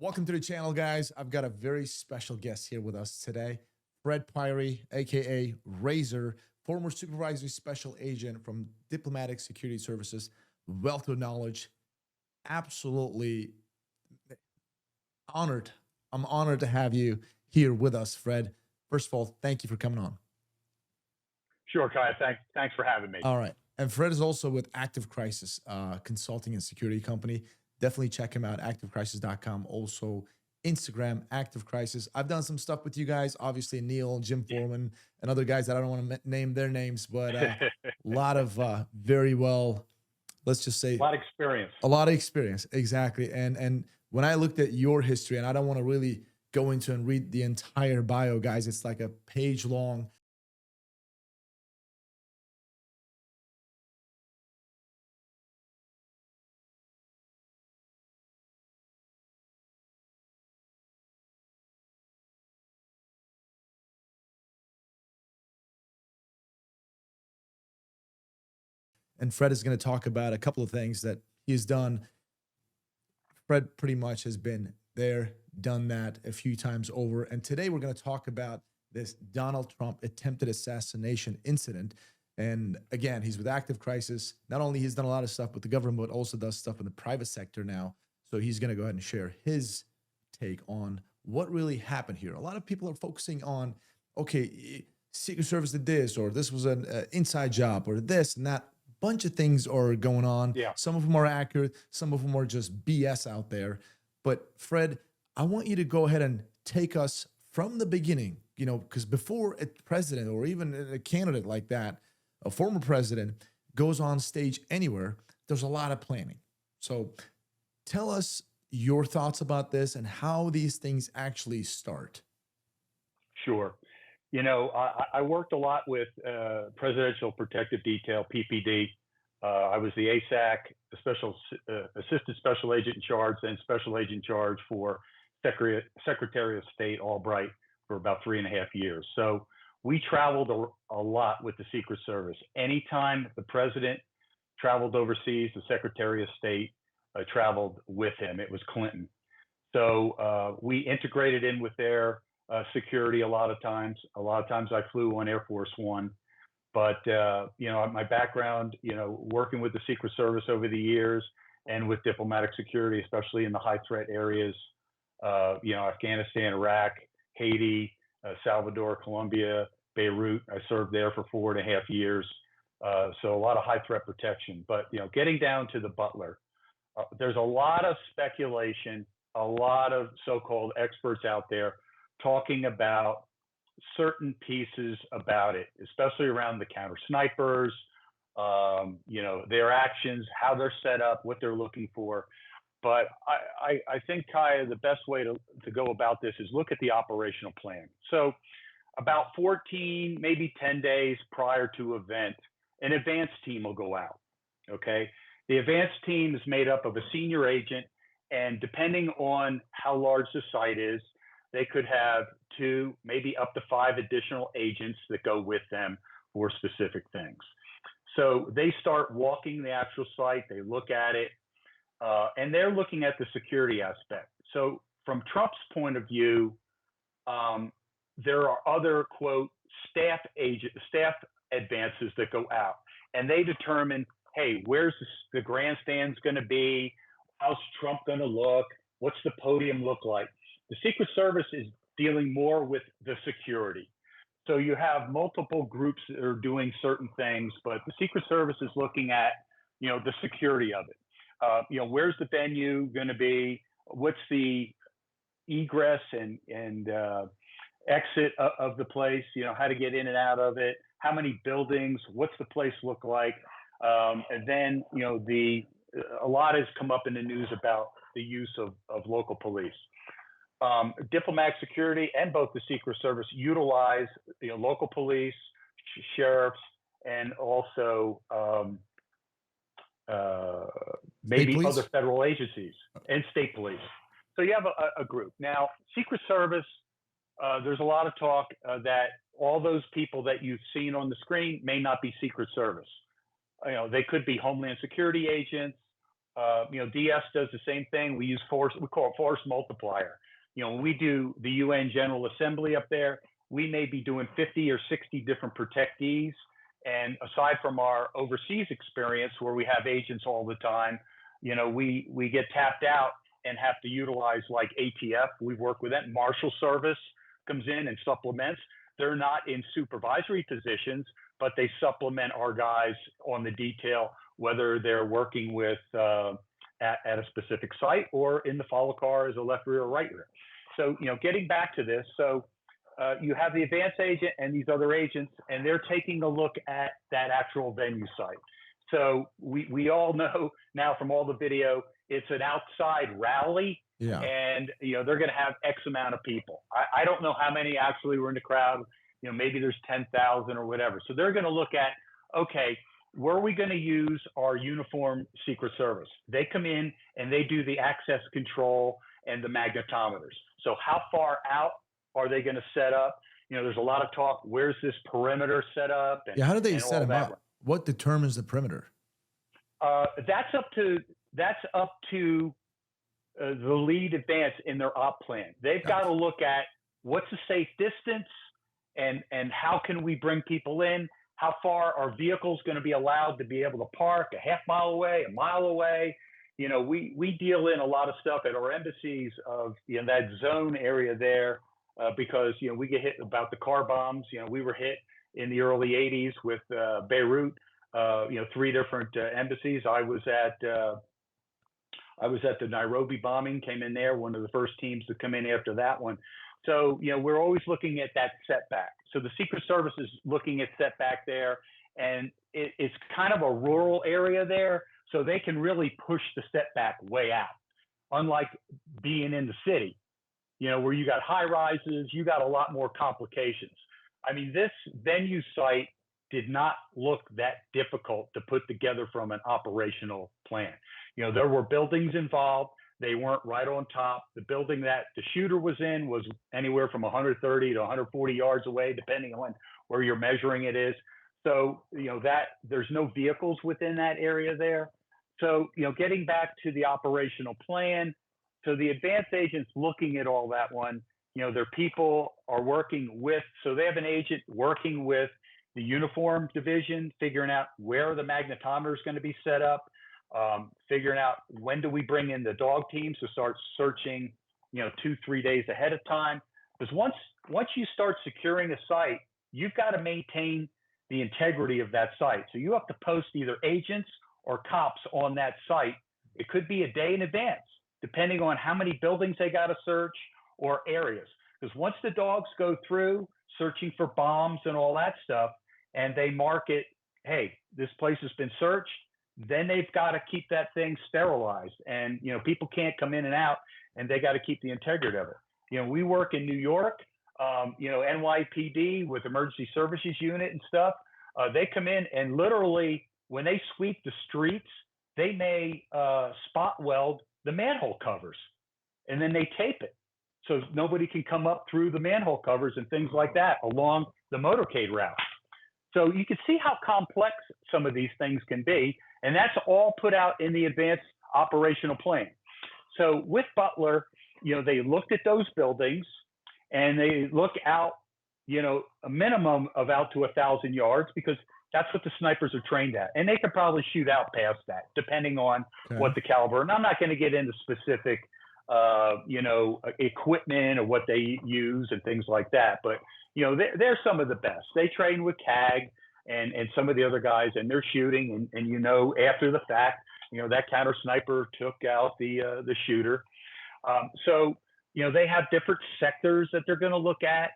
Welcome to the channel, guys. I've got a very special guest here with us today. Fred Piry, aka Razor, former Supervisory Special Agent from Diplomatic Security Services, wealth of knowledge. Absolutely honored. I'm honored to have you here with us, Fred. First of all, thank you for coming on. Sure, Kai. Thanks for having me. All right. And Fred is also with Active Crisis Consulting and Security Company. Definitely check him out, activecrisis.com. Also, Instagram, Active Crisis. I've done some stuff with you guys, obviously Neil, Jim Foreman, and other guys that I don't want to name their names, but a lot of very well, let's just say. A lot of experience. A lot of experience, exactly. And when I looked at your history, and I don't want to really go into and read the entire bio, guys, it's like a page long. And Fred is going to talk about a couple of things that he's done. Fred pretty much has been there, done that a few times over. And today we're going to talk about this Donald Trump attempted assassination incident. And again, he's with Active Crisis. Not only he's done a lot of stuff with the government, but also does stuff in the private sector now. So he's going to go ahead and share his take on what really happened here. A lot of people are focusing on, okay, Secret Service did this, or this was an inside job, or this and that. Bunch of things are going on. Yeah. Some of them are accurate. Some of them are just BS out there. But Fred, I want you to go ahead and take us from the beginning, you know, because before a president or even a candidate like that, a former president goes on stage anywhere, there's a lot of planning. So tell us your thoughts about this and how these things actually start. Sure. You know, I worked a lot with Presidential Protective Detail, PPD. I was the ASAC, Assistant Special Agent in charge, then Special Agent in charge for Secretary of State Albright for about 3.5 years. So we traveled a lot with the Secret Service. Anytime the president traveled overseas, the Secretary of State traveled with him. It was Clinton. So we integrated in with their security a lot of times. A lot of times I flew on Air Force One. But, you know, my background, you know, working with the Secret Service over the years and with diplomatic security, especially in the high threat areas, you know, Afghanistan, Iraq, Haiti, Salvador, Colombia, Beirut. I served there for 4.5 years. So a lot of high threat protection. But, you know, getting down to the butler, there's a lot of speculation, a lot of so-called experts out there talking about certain pieces about it, especially around the counter snipers, you know, their actions, how they're set up, what they're looking for. But I think, Kaya, the best way to go about this is look at the operational plan. So about 14, maybe 10 days prior to event, an advance team will go out, okay? The advance team is made up of a senior agent, and depending on how large the site is, they could have 2, maybe up to 5 additional agents that go with them for specific things. So they start walking the actual site, they look at it, and they're looking at the security aspect. So from Trump's point of view, there are other, quote, staff advances that go out, and they determine, hey, where's the grandstands going to be? How's Trump going to look? What's the podium look like? The Secret Service is dealing more with the security. So you have multiple groups that are doing certain things, but the Secret Service is looking at, you know, the security of it. You know, where's the venue going to be? What's the egress and exit of the place? You know, how to get in and out of it? How many buildings? What's the place look like? And then, you know, a lot has come up in the news about the use of local police. Diplomatic security and both the Secret Service utilize, you know, local police, sheriffs, and also maybe other federal agencies and state police. So you have a group. Now, Secret Service, there's a lot of talk that all those people that you've seen on the screen may not be Secret Service. You know, they could be Homeland Security agents, DS does the same thing. We use force. We call it force multiplier. When we do the UN General Assembly up there, we may be doing 50 or 60 different protectees. And aside from our overseas experience, where we have agents all the time, we get tapped out and have to utilize like ATF. We've worked with that. Marshal Service comes in and supplements. They're not in supervisory positions, but they supplement our guys on the detail, whether they're working with at a specific site or in the follow car as a left rear or right rear. So, getting back to this, so you have the advance agent and these other agents, and they're taking a look at that actual venue site. So we all know now from all the video, it's an outside rally. Yeah. And, they're going to have X amount of people. I don't know how many actually were in the crowd. Maybe there's 10,000 or whatever. So they're going to look at, okay, where are we going to use our uniformed Secret Service? They come in and they do the access control and the magnetometers. So how far out are they going to set up? There's a lot of talk. Where's this perimeter set up? And, yeah. How do they and set them that. up? What determines the perimeter? That's up to the lead advance in their op plan. They've got to look at what's the safe distance and how can we bring people in? How far are vehicles going to be allowed to be able to park a half mile away, a mile away? We deal in a lot of stuff at our embassies of that zone area there because we get hit about the car bombs. We were hit in the early 80s with Beirut. 3 different embassies. I was at the Nairobi bombing, came in there, one of the first teams to come in after that one. So, we're always looking at that setback. So the Secret Service is looking at setback there, and it's kind of a rural area there, so they can really push the setback way out, unlike being in the city, where you got high rises, you got a lot more complications. I mean, this venue site did not look that difficult to put together from an operational plan. There were buildings involved. They weren't right on top. The building that the shooter was in was anywhere from 130 to 140 yards away, depending on where you're measuring it is. So, that there's no vehicles within that area there. So, getting back to the operational plan. So the advance agents looking at all that one, their people are working with, so they have an agent working with the uniform division, figuring out where the magnetometer is going to be set up, figuring out when do we bring in the dog teams to start searching, 2-3 days ahead of time. Because once you start securing a site, you've got to maintain the integrity of that site. So you have to post either agents or cops on that site. It could be a day in advance, depending on how many buildings they got to search or areas. Because once the dogs go through searching for bombs and all that stuff, and they mark it, hey, this place has been searched, then they've got to keep that thing sterilized. And, people can't come in and out, and they got to keep the integrity of it. We work in New York, NYPD with Emergency Services Unit and stuff. They come in and literally, when they sweep the streets, they may spot weld the manhole covers, and then they tape it. So nobody can come up through the manhole covers and things like that along the motorcade route. So you can see how complex some of these things can be, and that's all put out in the advanced operational plan. So with Butler, they looked at those buildings, and they look out, a minimum of out to 1,000 yards, because that's what the snipers are trained at. And they could probably shoot out past that, depending on what the caliber. And I'm not going to get into specific, equipment or what they use and things like that. But, they're some of the best. They train with CAG and some of the other guys, and they're shooting. And after the fact, that counter sniper took out the shooter. So, they have different sectors that they're going to look at.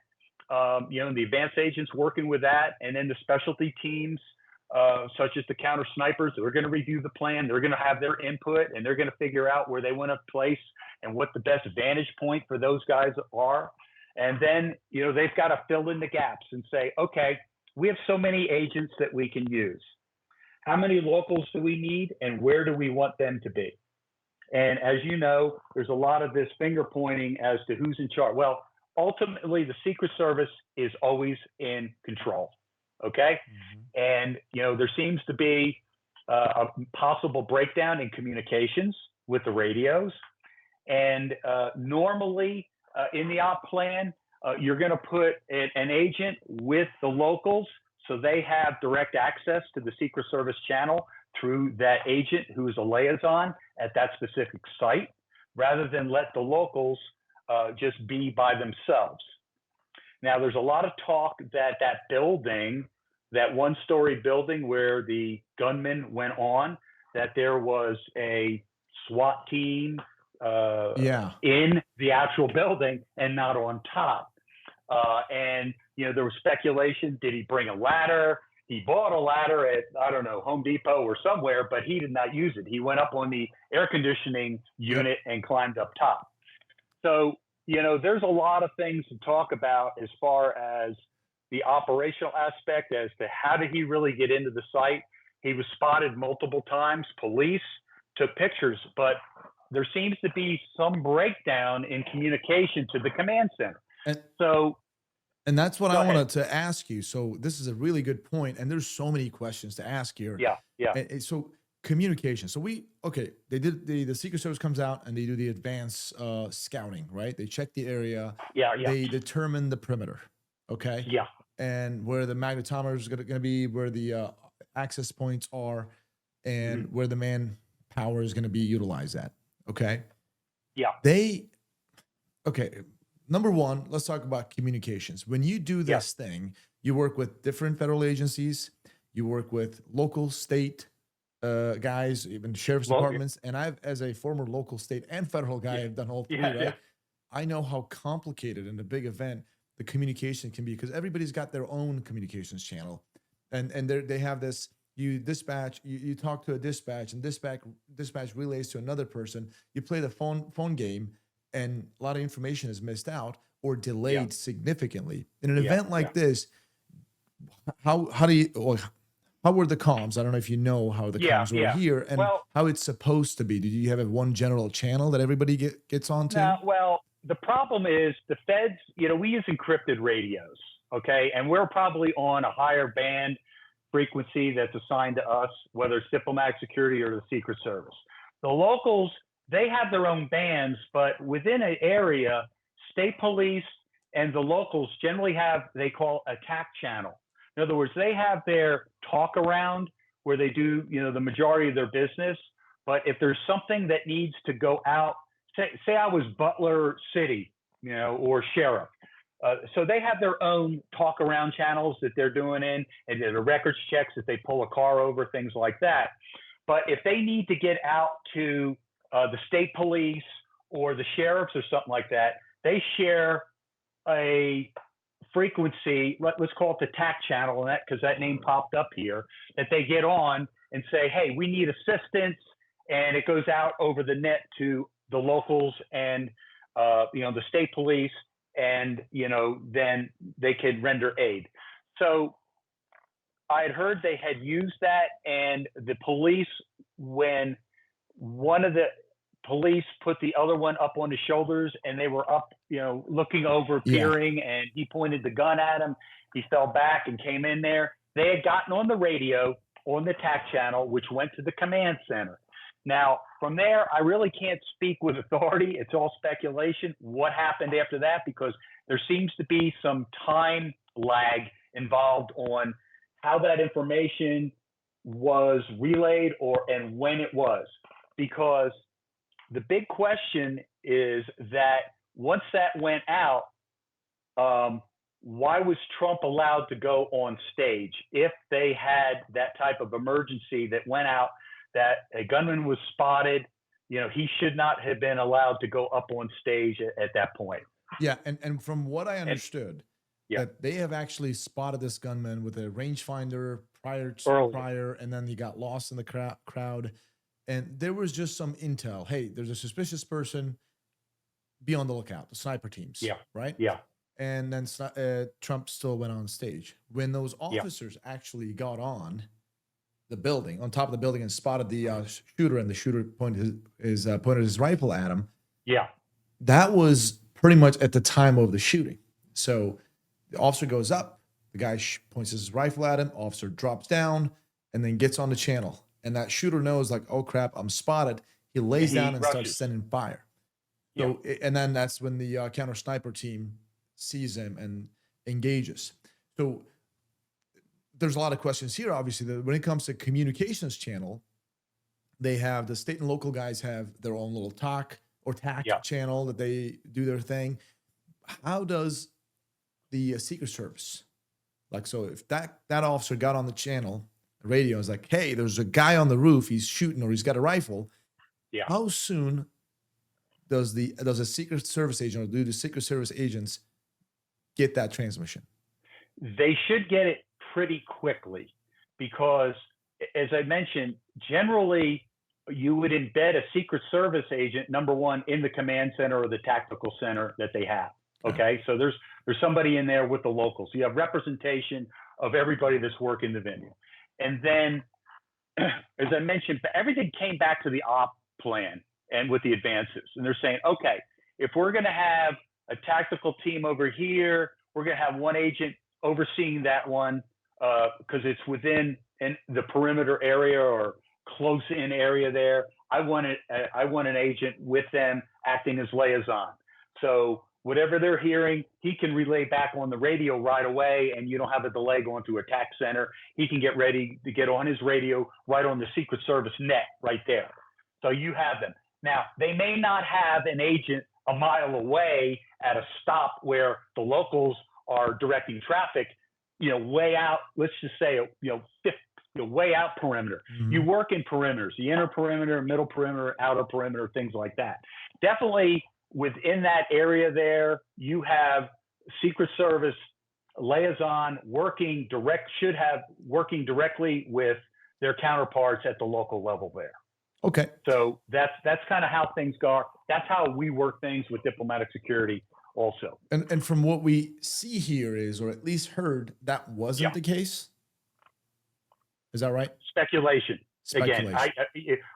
The advanced agents working with that, and then the specialty teams, such as the counter snipers, they're going to review the plan. They're going to have their input, and they're going to figure out where they want to place and what the best vantage point for those guys are. And then, they've got to fill in the gaps and say, okay, we have so many agents that we can use. How many locals do we need, and where do we want them to be? And as you know, there's a lot of this finger pointing as to who's in charge. Well, ultimately, the Secret Service is always in control. Okay. Mm-hmm. And, there seems to be, a possible breakdown in communications with the radios. And normally in the op plan, you're going to put an agent with the locals so they have direct access to the Secret Service channel through that agent who is a liaison at that specific site, rather than let the locals just be by themselves. Now, there's a lot of talk that that building, that one-story building where the gunman went on, that there was a SWAT team in the actual building and not on top. And, there was speculation, did he bring a ladder? He bought a ladder at, I don't know, Home Depot or somewhere, but he did not use it. He went up on the air conditioning unit and climbed up top. So, there's a lot of things to talk about as far as the operational aspect as to how did he really get into the site. He was spotted multiple times. Police took pictures, but there seems to be some breakdown in communication to the command center. And that's what I wanted to ask you. So this is a really good point, and there's so many questions to ask here. Yeah. So communication. So they did the Secret Service comes out and they do the advanced scouting, right? They check the area. Yeah. They determine the perimeter. Okay. Yeah. And where the magnetometer is going to be, where the access points are, and where the manpower is going to be utilized at. Okay. Yeah. Number one, let's talk about communications. When you do this thing, you work with different federal agencies, you work with local, state guys, even sheriff's departments. And I've, as a former local, state, and federal guy, I've done all three, right? Yeah. I know how complicated in a big event the communication can be, because everybody's got their own communications channel. And they have this, you dispatch, you talk to a dispatch, and dispatch relays to another person. You play the phone game, and a lot of information is missed out or delayed significantly. In an event like this, how were the comms? I don't know if you know how the comms were here, and how it's supposed to be. Did you have one general channel that everybody gets onto? Well, the problem is the feds, we use encrypted radios, okay? And we're probably on a higher band frequency that's assigned to us, whether it's diplomatic security or the Secret Service. The locals, they have their own bands, but within an area, state police and the locals generally have, they call attack channel. In other words, they have their talk around where they do, the majority of their business. But if there's something that needs to go out, say I was Butler City, or sheriff. So they have their own talk around channels that they're doing in, and the records checks if they pull a car over, things like that. But if they need to get out to the state police or the sheriffs or something like that, they share a frequency, let's call it the TAC channel, and that, because that name popped up here, that they get on and say, hey, we need assistance, and it goes out over the net to the locals and the state police, and then they could render aid. So I had heard they had used that, and the police, when one of the police put the other one up on his shoulders, and they were up, looking over, peering, and he pointed the gun at him. He fell back and came in there. They had gotten on the radio on the TAC channel, which went to the command center. Now, from there, I really can't speak with authority. It's all speculation what happened after that, because there seems to be some time lag involved on how that information was relayed and when it was. Because the big question is that once that went out, why was Trump allowed to go on stage if they had that type of emergency that went out, that a gunman was spotted? He should not have been allowed to go up on stage at that point. Yeah, and from what I understood, that they have actually spotted this gunman with a rangefinder prior, and then he got lost in the crowd. And there was just some intel. Hey, there's a suspicious person. Be on the lookout. The sniper teams. Yeah. Right. Yeah. And then Trump still went on stage. When those officers actually got on the building, on top of the building, and spotted the shooter, and the shooter pointed his rifle at him. Yeah. That was pretty much at the time of the shooting. So the officer goes up. The guy points his rifle at him. Officer drops down and then gets on the channel. and that shooter knows like, oh crap, I'm spotted. He lays He down and starts rushes. sending fire. Yeah. So, and then that's when the counter sniper team sees him and engages. So there's a lot of questions here. Obviously, when it comes to communications channel, they have the state and local guys have their own little talk or TAC Yeah. channel that they do their thing. How does the Secret Service, like, so if that officer got on the channel, the radio is like, hey, there's a guy on the roof, he's shooting or he's got a rifle. Yeah. How soon does a Secret Service agent or do the Secret Service agents get that transmission? They should get it pretty quickly because, as I mentioned, generally you would embed a Secret Service agent, number one, in the command center or the tactical center that they have. Okay. So there's somebody in there with the locals. You have representation of everybody that's working the venue. And then, as I mentioned, everything came back to the op plan and with the advances. And they're saying, okay, if we're going to have a tactical team over here, we're going to have one agent overseeing that one because it's within the perimeter area or close in area there. I want an agent with them acting as liaison. So whatever they're hearing, he can relay back on the radio right away, and you don't have a delay going to attack center. He can get ready to get on his radio right on the Secret Service net right there. So you have them. Now, they may not have an agent a mile away at a stop where the locals are directing traffic, way out, let's just say, way out perimeter. Mm-hmm. You work in perimeters, the inner perimeter, middle perimeter, outer perimeter, things like that. Definitely within that area there, you have Secret Service liaison working directly with their counterparts at the local level there. Okay. So that's kind of how things go. That's how we work things with diplomatic security also. And from what we see here is, or at least heard, that wasn't the case. Is that right? Speculation. Again,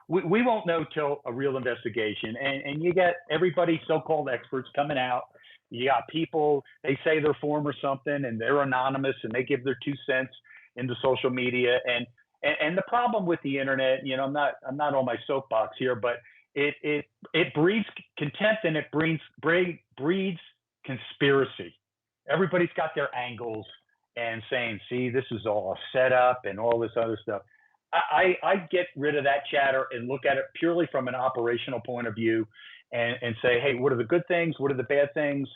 we won't know till a real investigation. And you get everybody, so-called experts coming out. You got people, they say they're former something and they're anonymous and they give their 2 cents into social media. And the problem with the internet, I'm not on my soapbox here, but it breeds contempt and it breeds conspiracy. Everybody's got their angles and saying, see, this is all set up and all this other stuff. I get rid of that chatter and look at it purely from an operational point of view and say, hey, what are the good things? What are the bad things?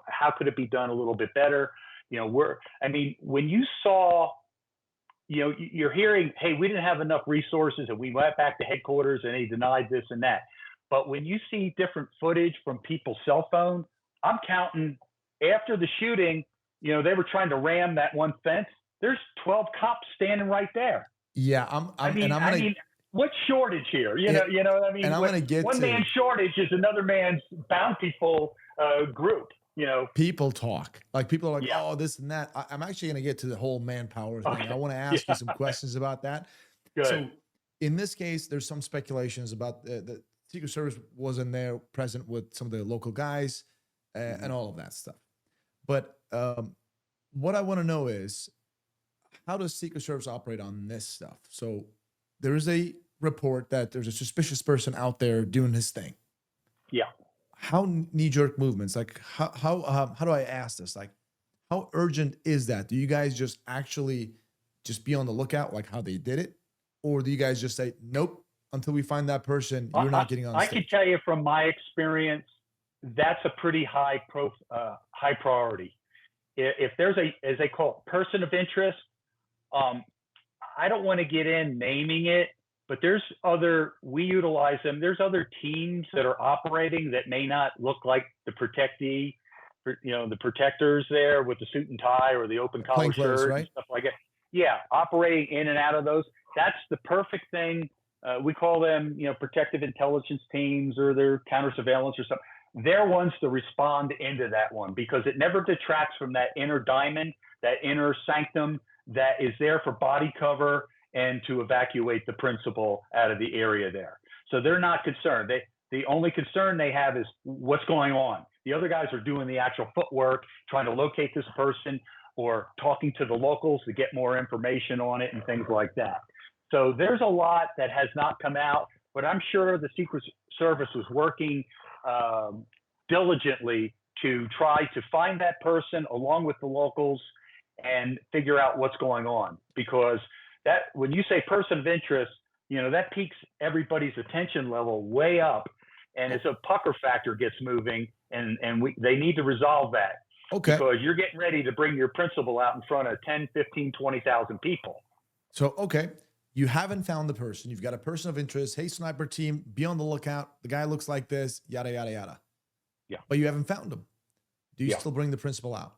How could it be done a little bit better? When you saw, you're hearing, hey, we didn't have enough resources and we went back to headquarters and they denied this and that. But when you see different footage from people's cell phone, I'm counting after the shooting, they were trying to ram that one fence. There's 12 cops standing right there. Yeah, what shortage here? You know what I mean? And I'm going to get one man's shortage is another man's bountiful group. People talk. Like people are like, oh, this and that. I'm actually going to get to the whole manpower thing. I want to ask you some questions about that. Good. So in this case, there's some speculations about the Secret Service wasn't there present with some of the local guys and all of that stuff. But what I want to know is, how does Secret Service operate on this stuff? So there is a report that there's a suspicious person out there doing his thing. Yeah. How knee-jerk movements? Like how do I ask this? Like, how urgent is that? Do you guys just actually just be on the lookout, like how they did it, or do you guys just say, nope, until we find that person, you're not getting on the stage? I can tell you from my experience, that's a pretty high priority. If there's as they call it, person of interest, I don't want to get in naming it, but we utilize them. There's other teams that are operating that may not look like the protectee, the protectors there with the suit and tie or the open collar shirt and stuff like that. Yeah, operating in and out of those. That's the perfect thing. We call them, protective intelligence teams or their counter surveillance or something. They're ones to respond into that one because it never detracts from that inner diamond, that inner sanctum that is there for body cover and to evacuate the principal out of the area there. So they're not concerned. The only concern they have is what's going on. The other guys are doing the actual footwork, trying to locate this person or talking to the locals to get more information on it and things like that. So there's a lot that has not come out, but I'm sure the Secret Service was working diligently to try to find that person along with the locals and figure out what's going on. Because that, when you say person of interest, that piques everybody's attention level way up, and it's a pucker factor gets moving, and they need to resolve that. Okay. Because you're getting ready to bring your principal out in front of 10, 15, 20,000 people. So, okay, you haven't found the person. You've got a person of interest. Hey, sniper team, be on the lookout. The guy looks like this, yada, yada, yada. Yeah. But you haven't found him. Do you Yeah. still bring the principal out?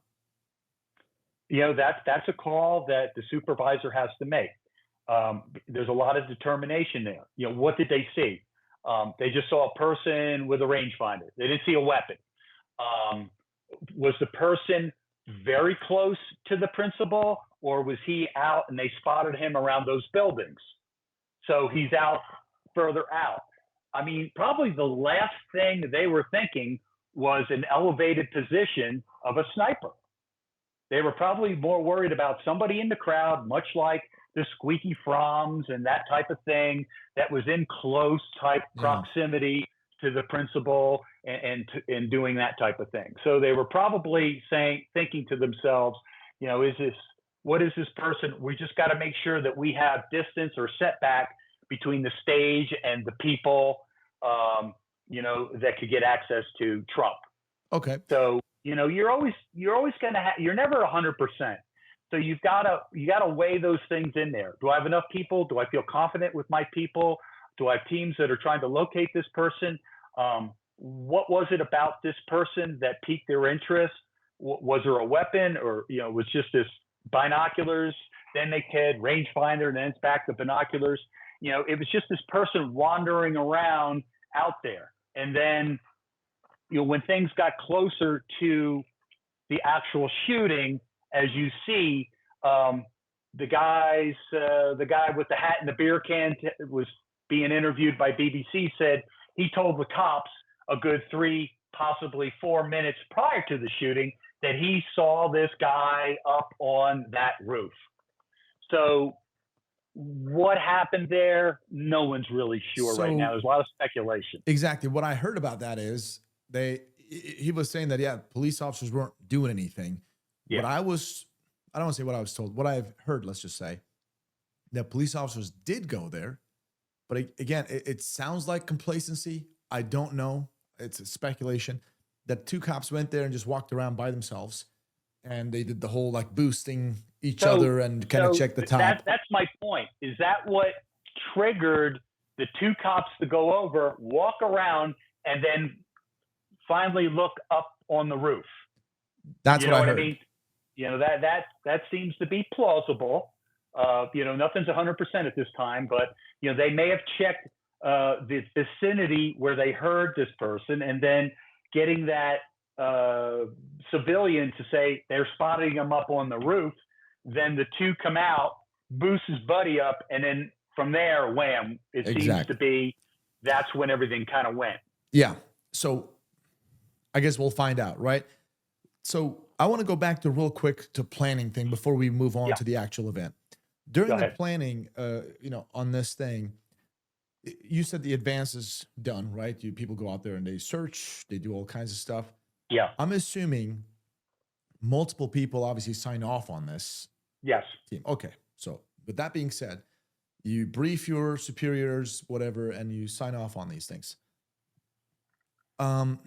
That's a call that the supervisor has to make. There's a lot of determination there. What did they see? They just saw a person with a rangefinder. They didn't see a weapon. Was the person very close to the principal, or was he out and they spotted him around those buildings? So he's out further out. I mean, probably the last thing they were thinking was an elevated position of a sniper. They were probably more worried about somebody in the crowd, much like the squeaky froms and that type of thing, that was in close type proximity to the principal and doing that type of thing. So they were probably thinking to themselves, what is this person? We just got to make sure that we have distance or setback between the stage and the people, that could get access to Trump. Okay. So, you're always going to you're never 100%. So you got to weigh those things in there. Do I have enough people? Do I feel confident with my people? Do I have teams that are trying to locate this person? What was it about this person that piqued their interest? Was there a weapon, or, was just this binoculars, then they had rangefinder, and then it's back to binoculars. It was just this person wandering around out there. And then, when things got closer to the actual shooting, as you see, the guy with the hat and the beer can was being interviewed by BBC, said he told the cops a good 3, possibly 4 minutes prior to the shooting that he saw this guy up on that roof. So what happened there? No one's really sure right now. There's a lot of speculation. Exactly. What I heard about that is he was saying that, police officers weren't doing anything. Yeah. I don't want to say what I was told, what I've heard, let's just say, that police officers did go there. But again, it sounds like complacency. I don't know. It's a speculation that 2 cops went there and just walked around by themselves, and they did the whole boosting each other and kind of check the top. That's my point. Is that what triggered the 2 cops to go over, walk around, and then finally look up on the roof? That's what I heard. I mean? That seems to be plausible. Nothing's 100% at this time, but they may have checked the vicinity where they heard this person, and then getting that civilian to say they're spotting him up on the roof. Then the 2 come out, boost his buddy up, and then from there, wham! It seems to be that's when everything kind of went. Yeah. So I guess we'll find out, right? So I want to go back to real quick to planning thing before we move on to the actual event. During the planning, on this thing, you said the advance is done, right? People go out there and they search, they do all kinds of stuff. Yeah. I'm assuming multiple people obviously sign off on this. Yes. Team. Okay. So with that being said, you brief your superiors, whatever, and you sign off on these things. Who,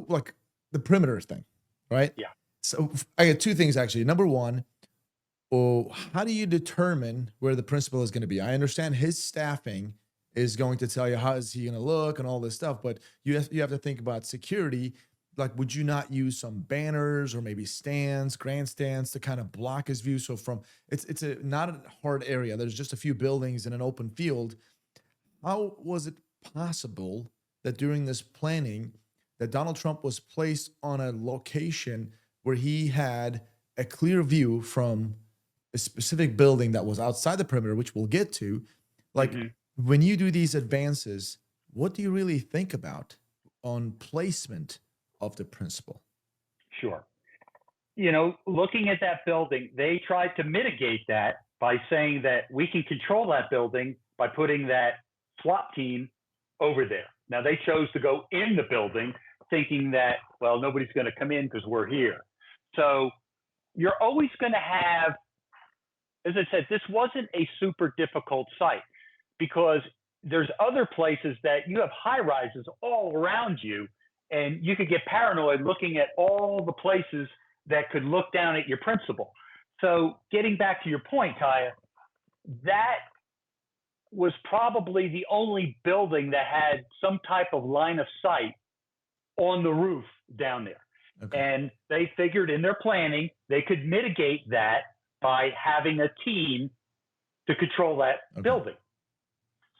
like the perimeter thing, right? Yeah. So I got 2 things actually. Number 1, how do you determine where the principal is going to be? I understand his staffing is going to tell you how is he going to look and all this stuff, but you have to think about security. Like, would you not use some banners or maybe grandstands to kind of block his view? So it's not a hard area. There's just a few buildings in an open field. How was it possible that during this planning that Donald Trump was placed on a location where he had a clear view from a specific building that was outside the perimeter, which we'll get to? Like, when you do these advances, what do you really think about on placement of the principal? Sure. Looking at that building, they tried to mitigate that by saying that we can control that building by putting that SWAT team over there. Now, they chose to go in the building thinking that, well, nobody's going to come in because we're here. So you're always going to have, as I said, this wasn't a super difficult site because there's other places that you have high rises all around you, and you could get paranoid looking at all the places that could look down at your principal. So getting back to your point, Kaya, that was probably the only building that had some type of line of sight on the roof down there. Okay. And they figured in their planning, they could mitigate that by having a team to control that building.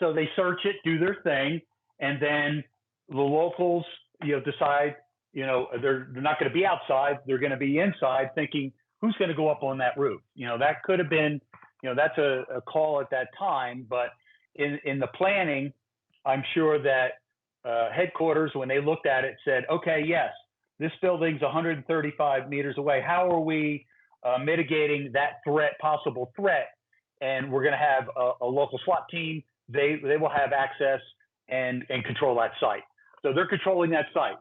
So they search it, do their thing, and then the locals, decide, they're not going to be outside. They're going to be inside thinking, who's going to go up on that roof? That could have been, that's a call at that time. But in the planning, I'm sure that headquarters, when they looked at it, said, okay, yes, this building's 135 meters away. How are we mitigating that possible threat? And we're going to have a local SWAT team. They will have access and control that site. So they're controlling that site.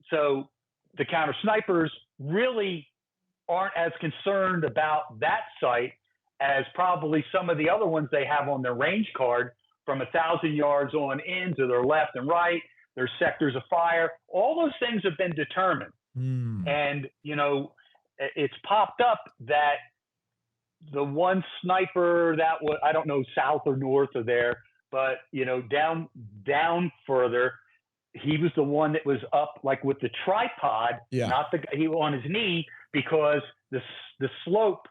So the counter snipers really aren't as concerned about that site as probably some of the other ones they have on their range card from 1,000 yards on in to their left and right. There's sectors of fire. All those things have been determined. And, it's popped up that the one sniper that was, I don't know, south or north of there, but, down further, he was the one that was up like with the tripod, not he was on his knee, because the slope,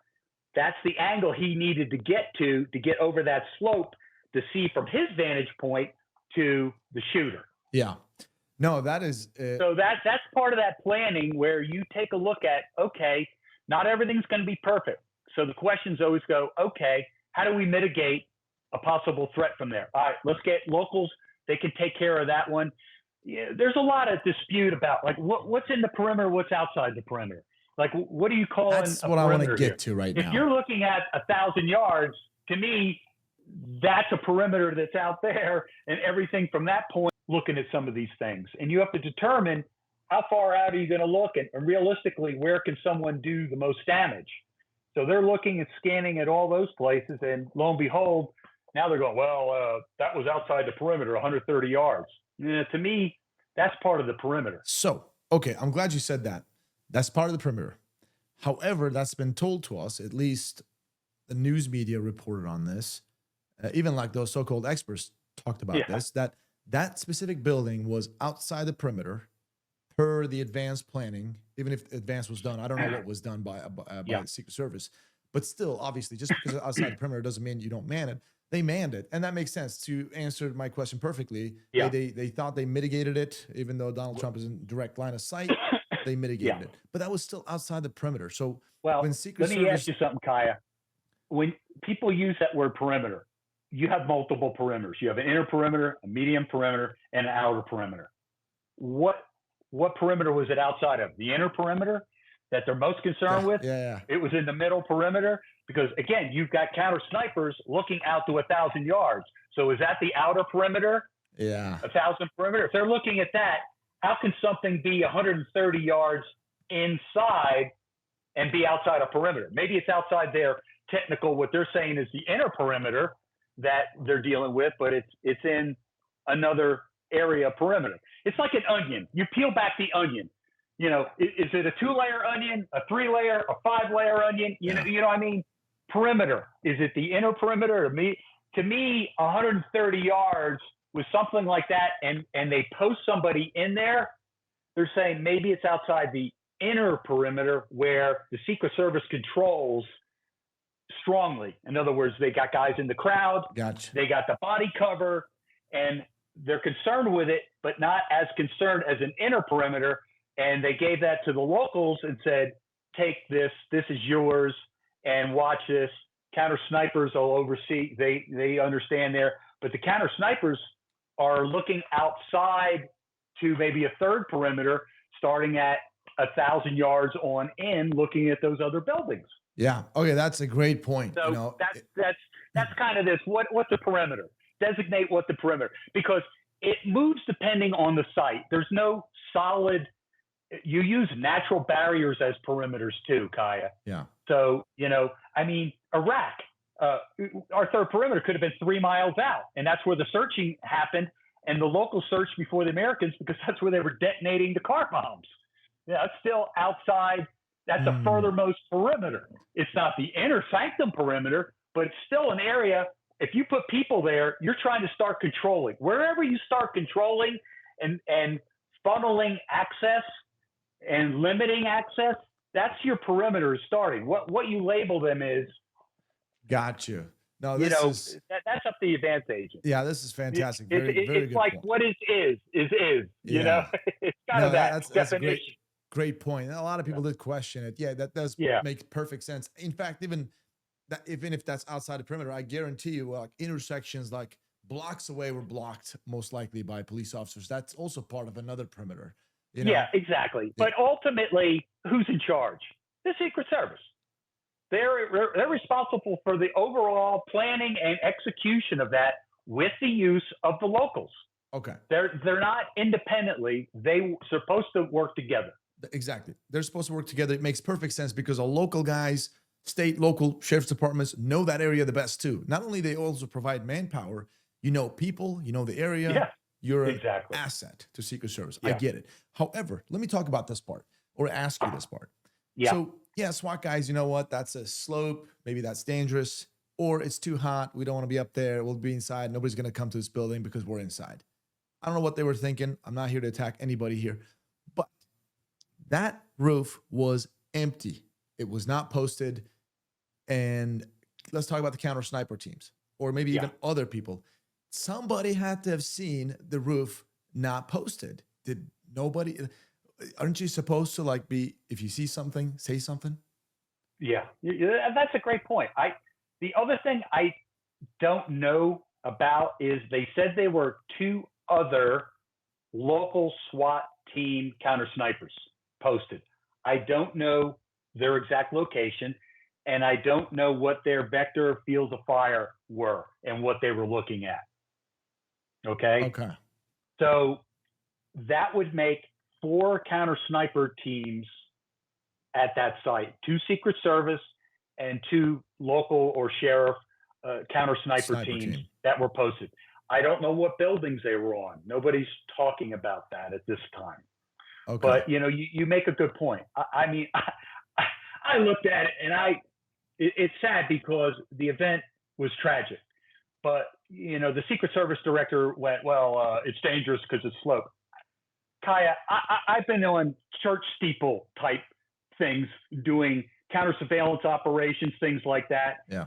that's the angle he needed to get over that slope to see from his vantage point to the shooter. Yeah. No, that is so that's part of that planning where you take a look at, okay, not everything's going to be perfect. So the questions always go, okay, how do we mitigate a possible threat from there? All right, let's get locals. They can take care of that one. Yeah, there's a lot of dispute about like what's in the perimeter, what's outside the perimeter. Like, what do you call? That's what I want to get to right now. If you're looking at 1,000 yards, to me, that's a perimeter that's out there, and everything from that point, looking at some of these things. And you have to determine how far out are you going to look, and realistically, where can someone do the most damage? So they're looking and scanning at all those places, and lo and behold, now they're going, well, that was outside the perimeter, 130 yards. To me, that's part of the perimeter. So, okay, I'm glad you said that. That's part of the perimeter. However, that's been told to us, at least the news media reported on this, even like those so-called experts talked about this, that specific building was outside the perimeter per the advanced planning. Even if advance was done, I don't know what was done by the Secret Service. But still, obviously, just because it's outside the perimeter doesn't mean you don't man it. They manned it. And that makes sense. To answer my question perfectly, they thought they mitigated it, even though Donald Trump is in direct line of sight. They mitigated it. But that was still outside the perimeter. So when Secret Service... Let me ask you something, Kaya. When people use that word perimeter, you have multiple perimeters. You have an inner perimeter, a medium perimeter, and an outer perimeter. What perimeter was it outside of? The inner perimeter that they're most concerned with? It was in the middle perimeter because, again, you've got counter snipers looking out to 1,000 yards. So is that the outer perimeter? 1,000 perimeter? If they're looking at that, how can something be 130 yards inside and be outside a perimeter? Maybe it's outside their technical, what they're saying is the inner perimeter that they're dealing with, but it's in another area perimeter. It's like an onion. You peel back the onion. Is it a 2-layer onion, a 3-layer, a 5-layer onion? You know what I mean? Perimeter. Is it the inner perimeter? To me, 130 yards with something like that, and they post somebody in there, they're saying maybe it's outside the inner perimeter where the Secret Service controls strongly. In other words, they got guys in the crowd. Gotcha. They got the body cover, and they're concerned with it, but not as concerned as an inner perimeter. And they gave that to the locals and said, take this, this is yours, and watch this. Counter snipers will oversee, they understand there. But the counter snipers are looking outside to maybe a third perimeter, starting at 1,000 yards on in looking at those other buildings. Yeah. Okay, that's a great point. So that's kind of this. What's the perimeter? Designate what the perimeter, because it moves depending on the site. There's no solid. You use natural barriers as perimeters too, Kaya. Yeah. So I mean, Iraq. Our third perimeter could have been 3 miles out, and that's where the searching happened. And the locals searched before the Americans because that's where they were detonating the car bombs. Yeah, it's still outside. That's a furthermost perimeter. It's not the inner sanctum perimeter, but it's still an area. If you put people there, you're trying to start controlling. Wherever you start controlling and funneling access and limiting access, that's your perimeter starting. What you label them is. Got you. No, that's up to the advance agent. Yeah, this is fantastic. Very it's good like point. what is. Yeah. It's kind of that definition. Great point. And a lot of people did question it. Yeah, that does make perfect sense. In fact, even if that's outside the perimeter, I guarantee you, like intersections like blocks away were blocked most likely by police officers. That's also part of another perimeter. Yeah, exactly. Yeah. But ultimately, who's in charge? The Secret Service. They're responsible for the overall planning and execution of that with the use of the locals. Okay. They're not independently. They're supposed to work together. Exactly. They're supposed to work together. It makes perfect sense because the local guys, state, local sheriff's departments know that area the best too. Not only they also provide manpower, people, the area. Yeah, you're an asset to Secret Service. Yeah. I get it. However, let me talk about this part or ask you this part. Yeah. So SWAT guys, you know what? That's a slope. Maybe that's dangerous, or it's too hot. We don't want to be up there. We'll be inside. Nobody's going to come to this building because we're inside. I don't know what they were thinking. I'm not here to attack anybody here, but that roof was empty. It was not posted. And let's talk about the counter sniper teams, or maybe even other people. Somebody had to have seen the roof not posted. Did nobody? Aren't you supposed to if you see something, say something? Yeah, that's a great point. The other thing I don't know about is they said they were 2 other local SWAT team counter snipers posted. I don't know their exact location, and I don't know what their vector fields of fire were and what they were looking at. Okay. So that would make 4 counter sniper teams at that site, 2 Secret Service and 2 local or sheriff counter sniper teams that were posted. I don't know what buildings they were on. Nobody's talking about that at this time. Okay. But you make a good point. I mean, I looked at it and it's sad because the event was tragic. But the Secret Service director went, well, it's dangerous because it's slope. Kaya, I've been on church steeple type things, doing counter surveillance operations, things like that. Yeah.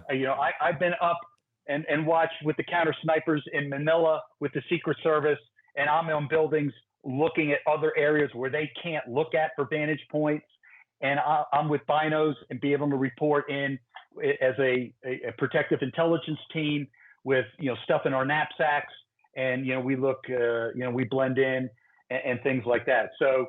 I've been up and watched with the counter snipers in Manila with the Secret Service, and I'm on buildings looking at other areas where they can't look at for vantage points. And I'm with binos and be able to report in as a protective intelligence team with stuff in our knapsacks, and we look, we blend in and things like that. So,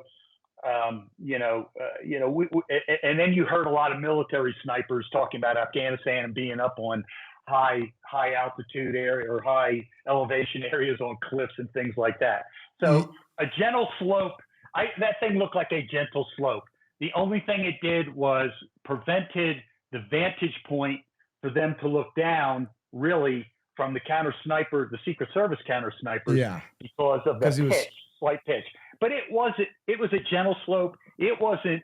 and then you heard a lot of military snipers talking about Afghanistan and being up on high altitude area or high elevation areas on cliffs and things like that. So a gentle slope, that thing looked like a gentle slope. The only thing it did was prevented the vantage point for them to look down really from the counter sniper, the Secret Service counter snipers, because of the slight pitch. But it was a gentle slope. It wasn't,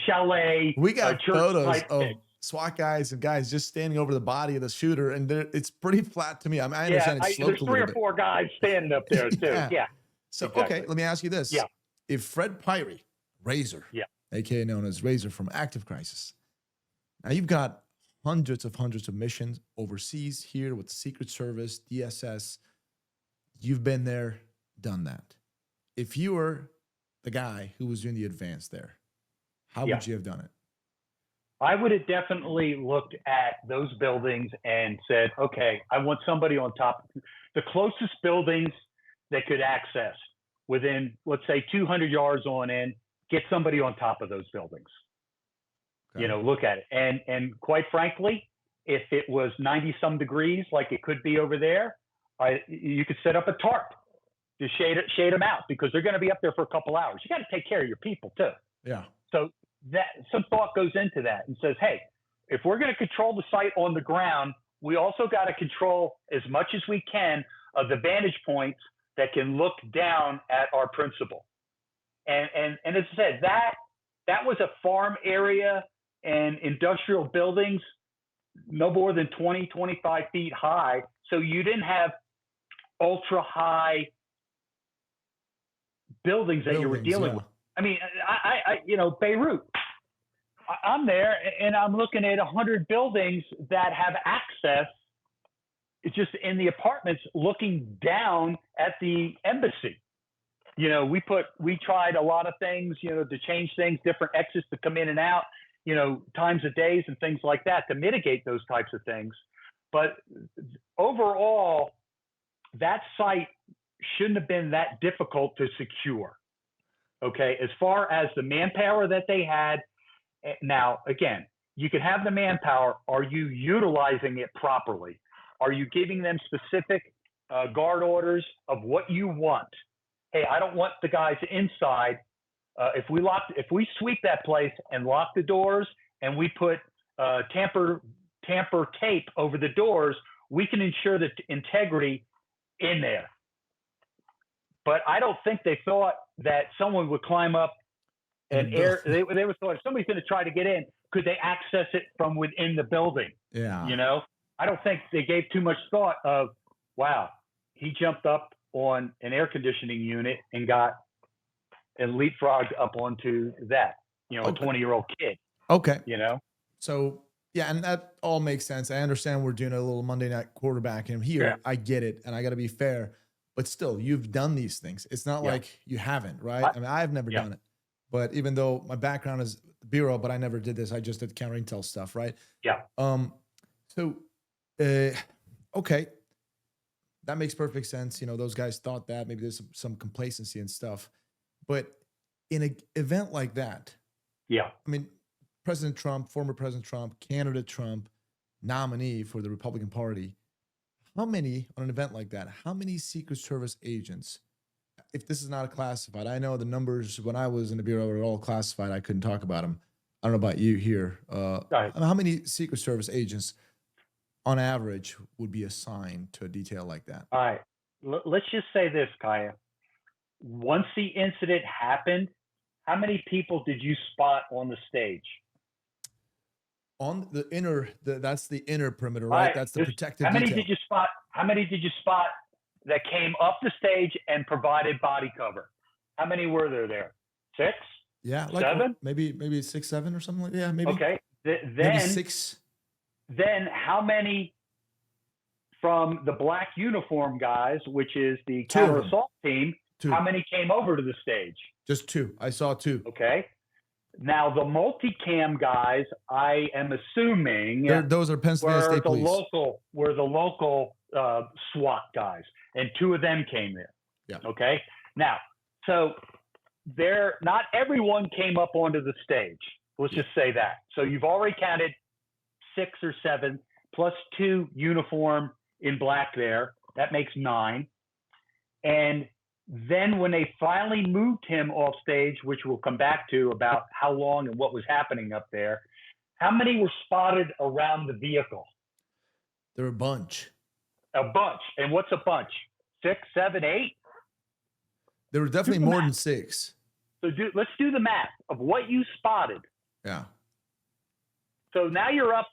chalet. We got photos of SWAT guys and guys just standing over the body of the shooter, and it's pretty flat to me. I understand it's sloped there's 3 or 4 guys standing up there too. Yeah. So exactly. Okay, let me ask you this: if Fred Piry, Razor, aka known as Razor from Active Crisis, now you've got hundreds of missions overseas here with the Secret Service, DSS. You've been there, done that. If you were the guy who was doing the advance there, how would you have done it? I would have definitely looked at those buildings and said, okay, I want somebody on top. The closest buildings they could access within, let's say, 200 yards on in, get somebody on top of those buildings. Okay. Look at it. And quite frankly, if it was 90 some degrees, like it could be over there, you could set up a tarp to shade them out, because they're going to be up there for a couple hours. You got to take care of your people too. Yeah. So that some thought goes into that and says, hey, if we're going to control the site on the ground, we also got to control as much as we can of the vantage points that can look down at our principal. And as I said, that was a farm area and industrial buildings, no more than 20, 25 feet high. So you didn't have ultra high buildings that you were dealing with. I mean, Beirut, I'm there and I'm looking at 100 buildings that have access. It's just in the apartments looking down at the embassy. We tried a lot of things, to change things, different exits to come in and out, times of days and things like that to mitigate those types of things. But overall, that site shouldn't have been that difficult to secure. Okay. As far as the manpower that they had, now, again, you could have the manpower. Are you utilizing it properly? Are you giving them specific guard orders of what you want? Hey, I don't want the guys inside. If we sweep that place and lock the doors and we put tamper tape over the doors, we can ensure the integrity in there. But I don't think they thought that someone would climb up and they were thought if somebody's going to try to get in, could they access it from within the building? Yeah. I don't think they gave too much thought of, wow, he jumped up on an air conditioning unit and leapfrogged up onto that, a 20-year-old kid. Okay. So, yeah, and that all makes sense. I understand we're doing a little Monday night quarterbacking here. Yeah. I get it, and I got to be fair, but still, you've done these things. It's not like you haven't, right? I mean, I've never done it, but even though my background is the bureau, but I never did this. I just did counter intel stuff, right? Yeah. Okay. That makes perfect sense. Those guys thought that maybe there's some complacency and stuff, but in an event like that, I mean, President Trump, former President Trump, candidate Trump, nominee for the Republican Party, on an event like that, how many Secret Service agents, if this is not a classified, I know the numbers when I was in the bureau were all classified. I couldn't talk about them. I don't know about you here. How many Secret Service agents on average would be assigned to a detail like that? All right. Let's just say this, Kaya. Once the incident happened, how many people did you spot on the stage? On the inner, that's the inner perimeter, right? That's the protective detail. How many did you spot that came up the stage and provided body cover? How many were there? 6? Yeah, 7? Maybe 6, 7 or something like that. Yeah, maybe. Okay. Maybe 6. Then how many from the black uniform guys, which is the counter assault team, 2. How many came over to the stage? Just 2. I saw 2. Okay. Now the multicam guys, I am assuming those are Pennsylvania State Police. Were the local SWAT guys, and 2 of them came there. Yeah. Okay. Now, so not everyone came up onto the stage. Let's just say that. So you've already counted 6 or 7 plus 2 uniform in black there. That makes 9. And then when they finally moved him off stage, which we'll come back to about how long and what was happening up there, how many were spotted around the vehicle? There were a bunch. A bunch. And what's a bunch? 6, 7, 8? There were definitely more than 6. So let's do the math of what you spotted. Yeah. So now you're up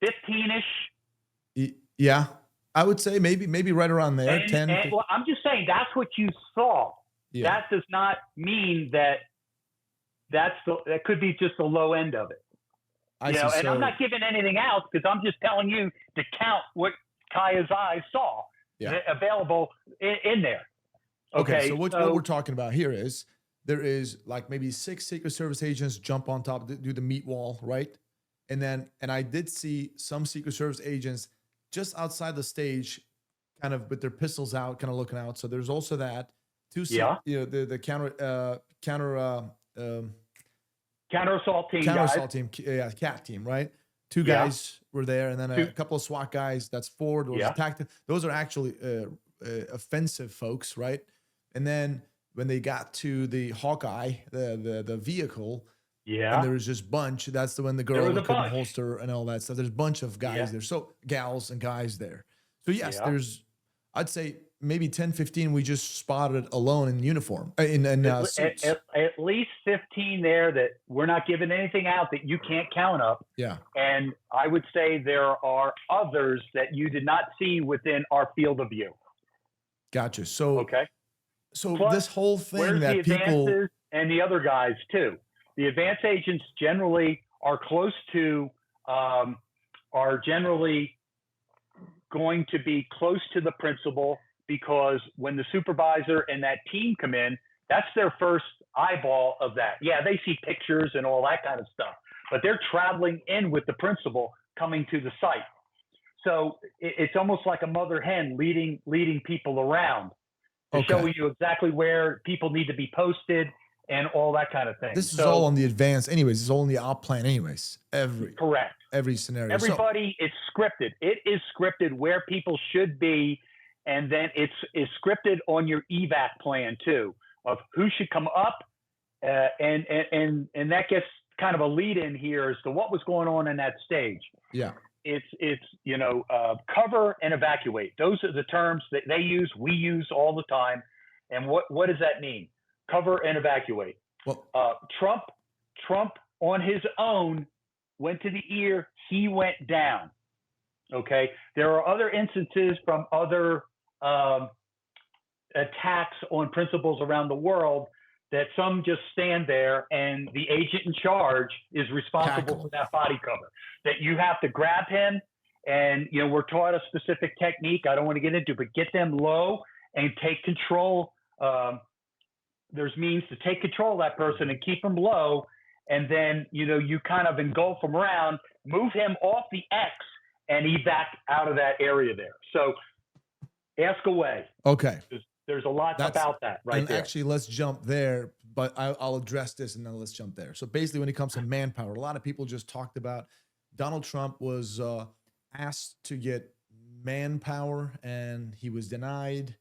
15-ish. Yeah. I would say maybe right around there. 10. Well, I'm just saying that's what you saw. Yeah. That does not mean that that could be just the low end of it. I'm not giving anything else because I'm just telling you to count what Kaya's eyes saw available in there. Okay. So what we're talking about here is there is like maybe 6 Secret Service agents jump on top, do the meat wall, right? And I did see some Secret Service agents just outside the stage, kind of with their pistols out, kind of looking out. So there's also that. Yeah. The Counter assault team counter guys. assault team, yeah, cat team, right? Two Yeah. guys were there, and then Two. a couple of SWAT guys. That's forward. Those Yeah. tactic. Those are actually offensive folks, right? And then when they got to the Hawkeye, the vehicle, Yeah. and there was just bunch. That's the when the girl was a couldn't bunch. holster and all that stuff. There's a bunch of guys Yeah. there, so gals and guys there. So yes, Yeah. there's, I'd say maybe 10, 15 we just spotted alone in uniform, in suits. At least 15 there that we're not giving anything out that you can't count up. Yeah. And I would say there are others that you did not see within our field of view. Gotcha. So Okay. So Plus, this whole thing where's that the people advances and the other guys too? The advance agents generally are close to, are generally going to be close to the principal, because when the supervisor and that team come in, that's their first eyeball of that. Yeah, they see pictures and all that kind of stuff, but they're traveling in with the principal coming to the site. So it's almost like a mother hen leading people around, showing you exactly where people need to be posted and all that kind of thing. This is all on the advance anyways. It's all in the op plan anyways. Correct. Every scenario. Everybody, it's scripted. It is scripted where people should be, and then it's scripted on your evac plan too, of who should come up, and that gets kind of a lead in here as to what was going on in that stage. Yeah. It's cover and evacuate. Those are the terms that they use, we use all the time. And what does that mean? Cover and evacuate. Well, Trump on his own went to the ear, he went down. Okay. There are other instances from other attacks on principals around the world that some just stand there and the agent in charge is responsible for that body cover. That you have to grab him, and we're taught a specific technique I don't want to get into, but get them low and take control. There's means to take control of that person and keep them low, and then you kind of engulf them around, move him off the X, and evac out of that area there. So ask away. Okay. There's a lot about that right there. Actually, let's jump there, but I'll address this and then let's jump there. So basically, when it comes to manpower, a lot of people just talked about Donald Trump was asked to get manpower and he was denied,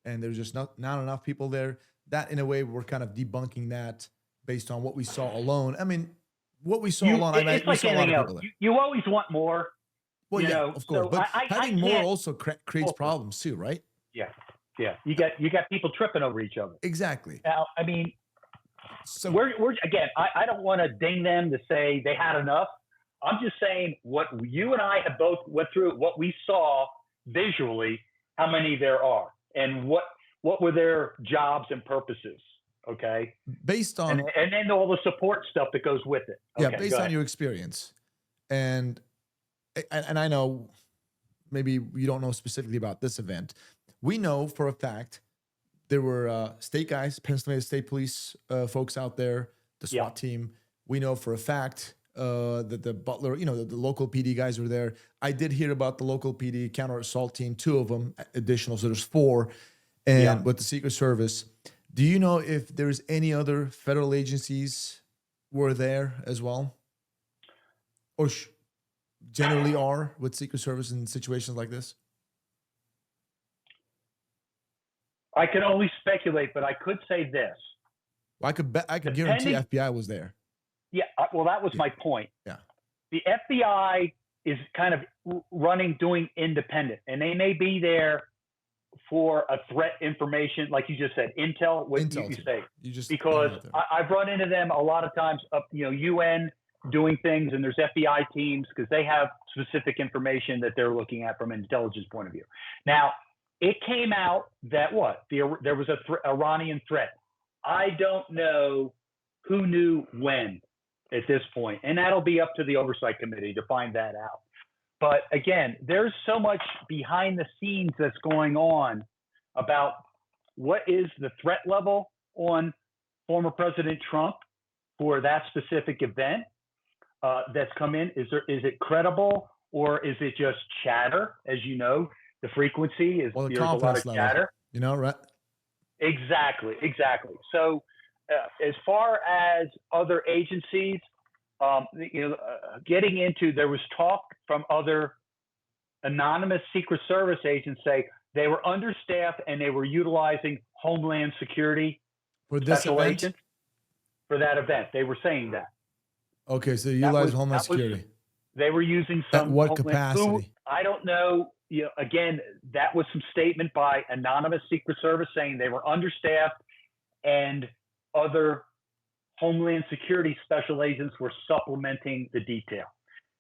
and there's just not enough people there. That, in a way, we're kind of debunking that based on what we saw alone. I mean, what we saw alone, it's like anything else. You always want more. Well, yeah, of course. So but having more also creates problems too, right? Yeah. Yeah, you got people tripping over each other. Exactly. Now, I mean, so we're again. I don't want to ding them to say they had enough. I'm just saying what you and I have both went through, what we saw visually, how many there are, and what were their jobs and purposes. Okay. Based on and then all the support stuff that goes with it. Okay, yeah, based on your experience, and I know maybe you don't know specifically about this event. We know for a fact there were state guys, Pennsylvania State Police folks out there, the SWAT team. We know for a fact that the Butler, the local PD guys were there. I did hear about the local PD counter assault team, 2 of them additional, so there's 4, and with the Secret Service. Do you know if there's any other federal agencies were there as well, or generally are with Secret Service in situations like this? I can only speculate, but I could say this. Well, I could guarantee FBI was there. Yeah, well, that was my point. Yeah. The FBI is kind of doing independent, and they may be there for a threat information, like you just said, intel. What you say? Because I've run into them a lot of times. UN doing things, and there's FBI teams because they have specific information that they're looking at from an intelligence point of view. Now, it came out that there was a Iranian threat. I don't know who knew when at this point, and that'll be up to the oversight committee to find that out. But again, there's so much behind the scenes that's going on about what is the threat level on former President Trump for that specific event that's come in. Is it credible, or is it just chatter? As you know, the frequency is there's a lot of chatter. Right? Exactly, exactly. So, as far as other agencies, getting into, there was talk from other anonymous Secret Service agents say they were understaffed and they were utilizing Homeland Security For this special event? agents for that event. They were saying that. Okay, so you That utilize was Homeland that was Security. they were using At some what Homeland. Who capacity? I don't know. Again, that was some statement by anonymous Secret Service saying they were understaffed and other Homeland Security special agents were supplementing the detail.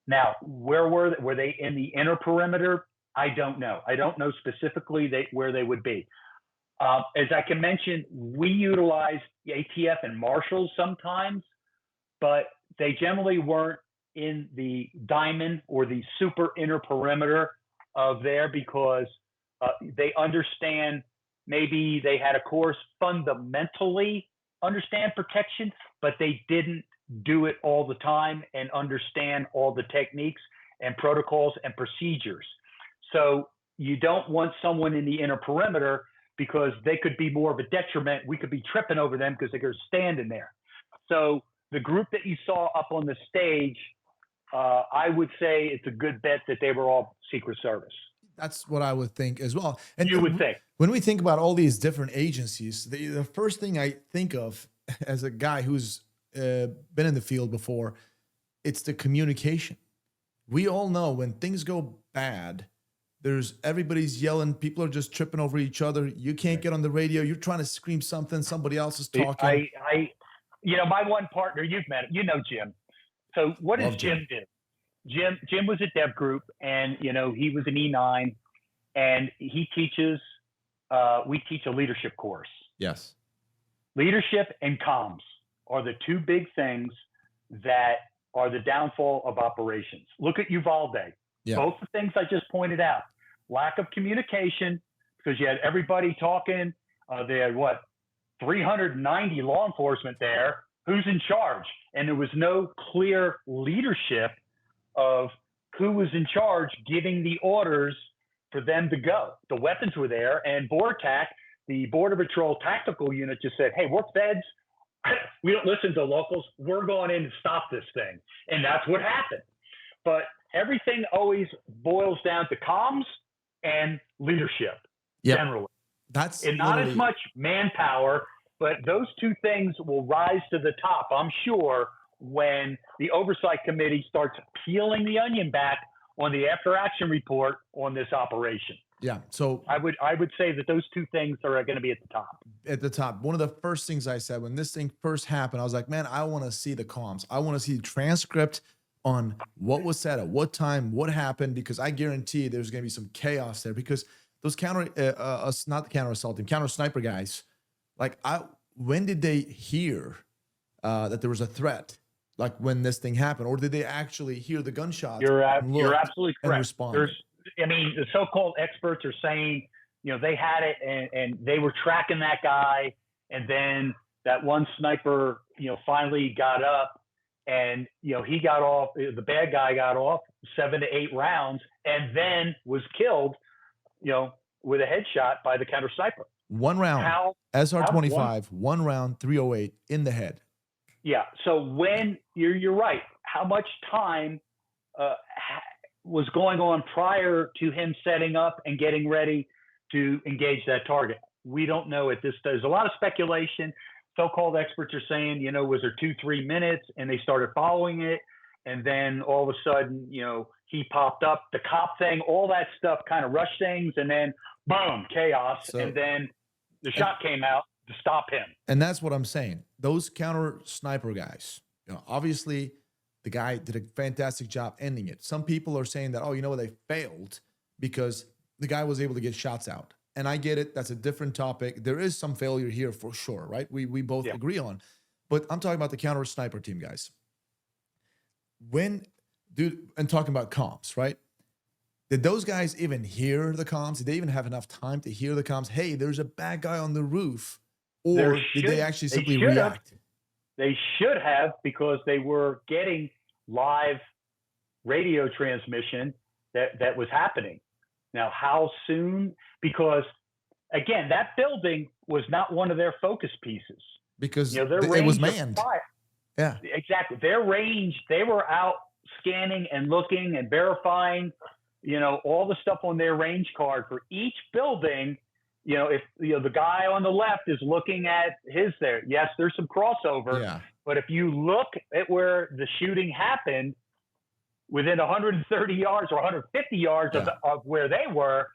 Now, where were they? Were they in the inner perimeter? I don't know. I don't know specifically where they would be. As I can mention, we utilize the ATF and marshals sometimes, but they generally weren't in the diamond or the super inner perimeter of there because they understand, maybe they had a course fundamentally understand protection, but they didn't do it all the time and understand all the techniques and protocols and procedures. So you don't want someone in the inner perimeter because they could be more of a detriment. We could be tripping over them because they're standing there. So the group that you saw up on the stage, I would say it's a good bet that they were all Secret Service. That's what I would think as well. And You would think. when we think about all these different agencies, the first thing I think of as a guy who's been in the field before, it's the communication. We all know when things go bad, everybody's yelling, people are just tripping over each other. You can't get on the radio. You're trying to scream something, somebody else is talking. My one partner, you've met him, Jim. So what does Jim do? Jim was at Dev Group, and he was an E9, and he teaches. We teach a leadership course. Yes. Leadership and comms are the two big things that are the downfall of operations. Look at Uvalde. Yeah. Both the things I just pointed out: lack of communication, because you had everybody talking. They had 390 law enforcement there. Who's in charge? And there was no clear leadership of who was in charge giving the orders for them to go. The weapons were there, and BORTAC, the Border Patrol Tactical Unit, just said, hey, we're feds. We don't listen to locals. We're going in to stop this thing. And that's what happened. But everything always boils down to comms and leadership, generally. And not as much manpower, but those two things will rise to the top, I'm sure, when the Oversight Committee starts peeling the onion back on the after action report on this operation. Yeah. So I would say that those two things are going to be at the top. At the top. One of the first things I said when this thing first happened, I was like, man, I want to see the comms. I want to see the transcript on what was said at what time, what happened, because I guarantee there's going to be some chaos there because those counter sniper guys, when did they hear that there was a threat? Like when this thing happened, or did they actually hear the gunshots? You're absolutely correct. The so-called experts are saying, they had it and they were tracking that guy. And then that one sniper, finally got up and, he got off, the bad guy got off 7 to 8 rounds and then was killed, with a headshot by the counter sniper. One round, SR-25, one round, 308 in the head. Yeah. So when you're right, how much time was going on prior to him setting up and getting ready to engage that target? We don't know at this. There's a lot of speculation. So-called experts are saying, was there 2-3 minutes and they started following it. And then all of a sudden, he popped up, the cop thing, all that stuff kind of rushed things. And then boom, chaos. And then the shot came out to stop him. And that's what I'm saying. Those counter sniper guys, obviously the guy did a fantastic job ending it. Some people are saying that, they failed because the guy was able to get shots out. And I get it. That's a different topic. There is some failure here for sure, right? We both agree on. But I'm talking about the counter sniper team guys. And talking about comms, right? Did those guys even hear the comms? Did they even have enough time to hear the comms? Hey, there's a bad guy on the roof. Or did they actually simply react? They should have, because they were getting live radio transmission that was happening. Now, how soon? Because again, that building was not one of their focus pieces. because Their it was range of manned. fire, Yeah. exactly. Their range, they were out scanning and looking and verifying, all the stuff on their range card for each building. If the guy on the left is looking at his there, yes, there's some crossover. Yeah. But if you look at where the shooting happened, within 130 yards or 150 yards of where they were,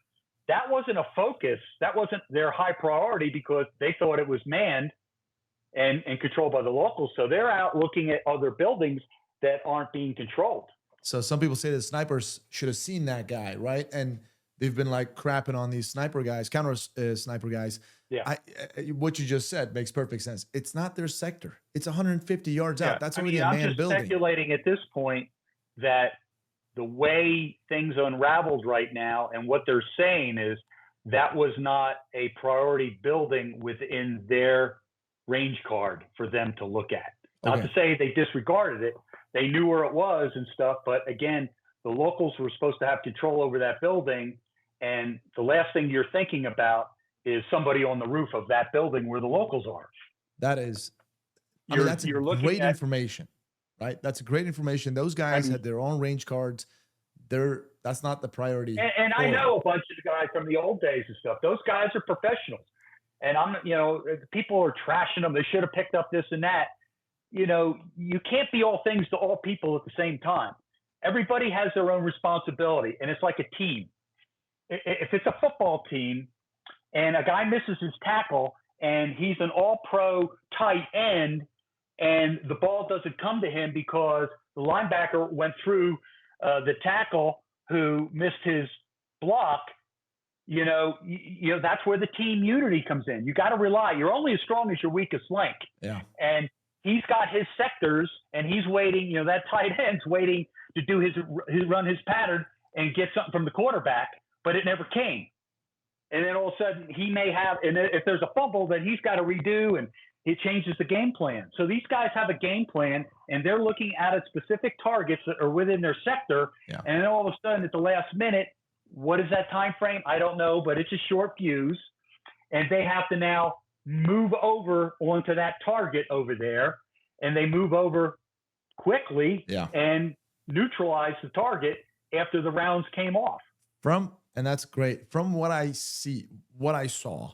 that wasn't a focus. That wasn't their high priority because they thought it was manned and controlled by the locals. So they're out looking at other buildings that aren't being controlled. So some people say the snipers should have seen that guy, right? And they've been like crapping on these sniper guys, counter sniper guys. Yeah. What you just said makes perfect sense. It's not their sector. It's 150 yards out. That's already a I'm manned just building. speculating at this point that the way things unraveled right now and what they're saying is that was not a priority building within their range card for them to look at. Not to say they disregarded it. They knew where it was and stuff. But again, the locals were supposed to have control over that building. And the last thing you're thinking about is somebody on the roof of that building where the locals are. That is, that's great information, right? That's great information. Those guys had their own range cards. That's not the priority. And I know a bunch of the guys from the old days and stuff. Those guys are professionals. And people are trashing them. They should have picked up this and that. You can't be all things to all people at the same time. Everybody has their own responsibility, and it's like a team. If it's a football team and a guy misses his tackle and he's an all-pro tight end and the ball doesn't come to him because the linebacker went through the tackle who missed his block, that's where the team unity comes in. You got to rely. You're only as strong as your weakest link. Yeah. And he's got his sectors, and he's waiting. That tight end's waiting to do his run his pattern and get something from the quarterback, but it never came. And then all of a sudden he may have, and if there's a fumble, then he's got to redo, and it changes the game plan. So these guys have a game plan, and they're looking at specific targets that are within their sector. Yeah. And then all of a sudden at the last minute, what is that time frame? I don't know, but it's a short fuse, and they have to now move over onto that target over there, and they move over quickly and neutralize the target after the rounds came off. And that's great. From what I saw,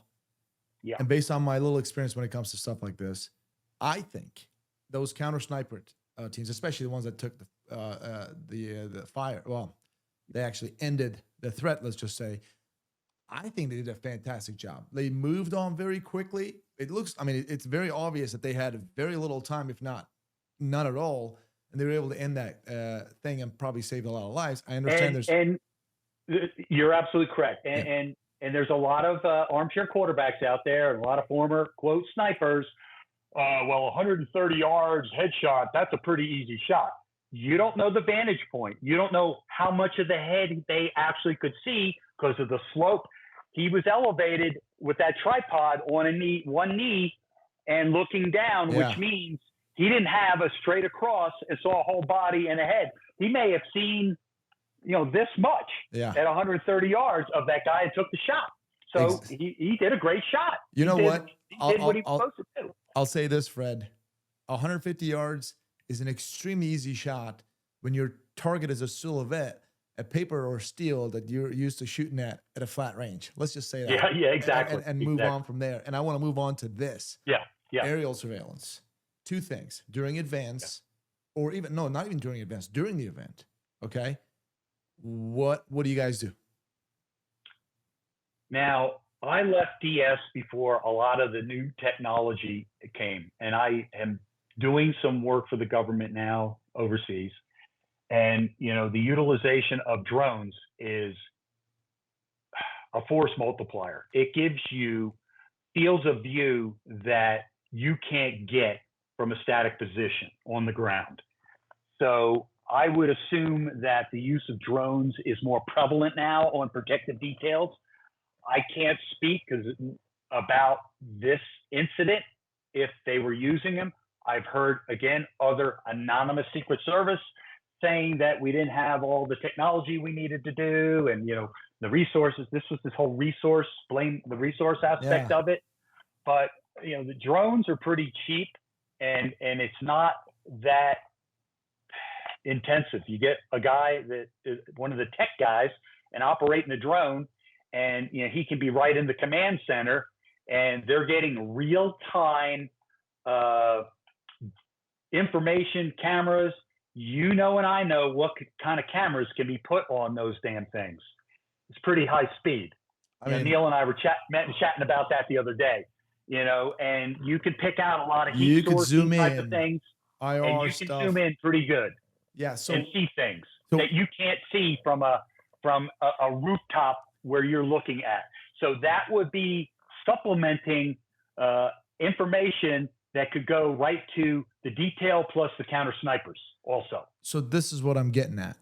and based on my little experience when it comes to stuff like this, I think those counter sniper teams, especially the ones that took the fire, well, they actually ended the threat, let's just say. I think they did a fantastic job. They moved on very quickly. It's very obvious that they had very little time, if not none at all, and they were able to end that thing and probably save a lot of lives. I understand and you're absolutely correct. And there's a lot of armchair quarterbacks out there and a lot of former, quote, snipers. 130 yards headshot, that's a pretty easy shot. You don't know the vantage point. You don't know how much of the head they actually could see because of the slope. He was elevated with that tripod on one knee and looking down, which means he didn't have a straight across and saw a whole body and a head. He may have seen, this much at 130 yards of that guy and took the shot. So he did a great shot. You know what? He did what he was supposed to do. I'll say this, Fred. 150 yards is an extremely easy shot when your target is a silhouette, a paper or steel that you're used to shooting at a flat range. Let's just say that. Yeah, exactly. And move on from there. And I want to move on to this. Yeah. Aerial surveillance. Two things. During advance, or even, no, not even during advance, during the event. Okay? What do you guys do? Now, I left DS before a lot of the new technology came, and I am doing some work for the government now overseas. And, the utilization of drones is a force multiplier. It gives you fields of view that you can't get from a static position on the ground. So I would assume that the use of drones is more prevalent now on protective details. I can't speak about this incident if they were using them. I've heard, again, other anonymous Secret Service saying that we didn't have all the technology we needed to do, and the resources. This was this whole blame the resource aspect Yeah. of it. But the drones are pretty cheap, and it's not that intensive. You get a guy that is one of the tech guys and operating the drone, and he can be right in the command center, and they're getting real time information, cameras. And I know what kind of cameras can be put on those damn things. It's pretty high speed. I mean, Neil and I were chatting about that the other day. And you can pick out a lot of you heat could sourcing zoom type in, of things, and IR you can stuff. zoom in pretty good. Yeah. So and see things that you can't see from a rooftop where you're looking at. So that would be supplementing information that could go right to the detail plus the counter snipers also. So this is what I'm getting at.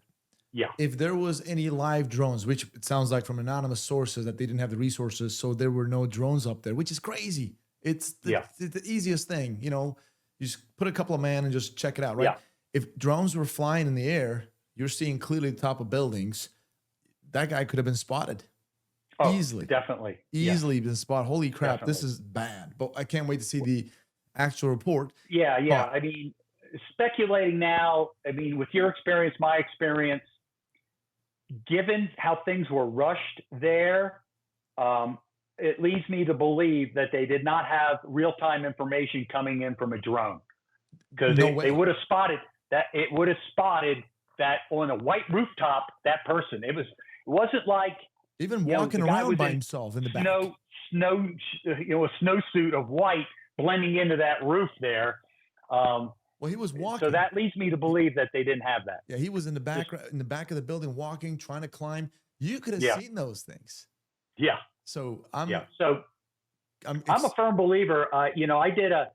Yeah. If there was any live drones, which it sounds like from anonymous sources that they didn't have the resources, so there were no drones up there, which is crazy. It's the easiest thing, you just put a couple of men and just check it out, right? Yeah. If drones were flying in the air, you're seeing clearly the top of buildings. That guy could have been spotted. Easily. Definitely. Easily been spotted. Holy crap, Definitely. This is bad. But I can't wait to see the actual report. Yeah. I mean, speculating now, with your experience, my experience, given how things were rushed there, it leads me to believe that they did not have real-time information coming in from a drone, because they would have spotted that. It would have spotted that on a white rooftop, that person. It wasn't like even walking around by himself in the back. A snowsuit of white blending into that roof there. Well, he was walking. So that leads me to believe that they didn't have that. Yeah, he was in the back of the building, walking, trying to climb. You could have seen those things. Yeah. So I'm a firm believer. I did a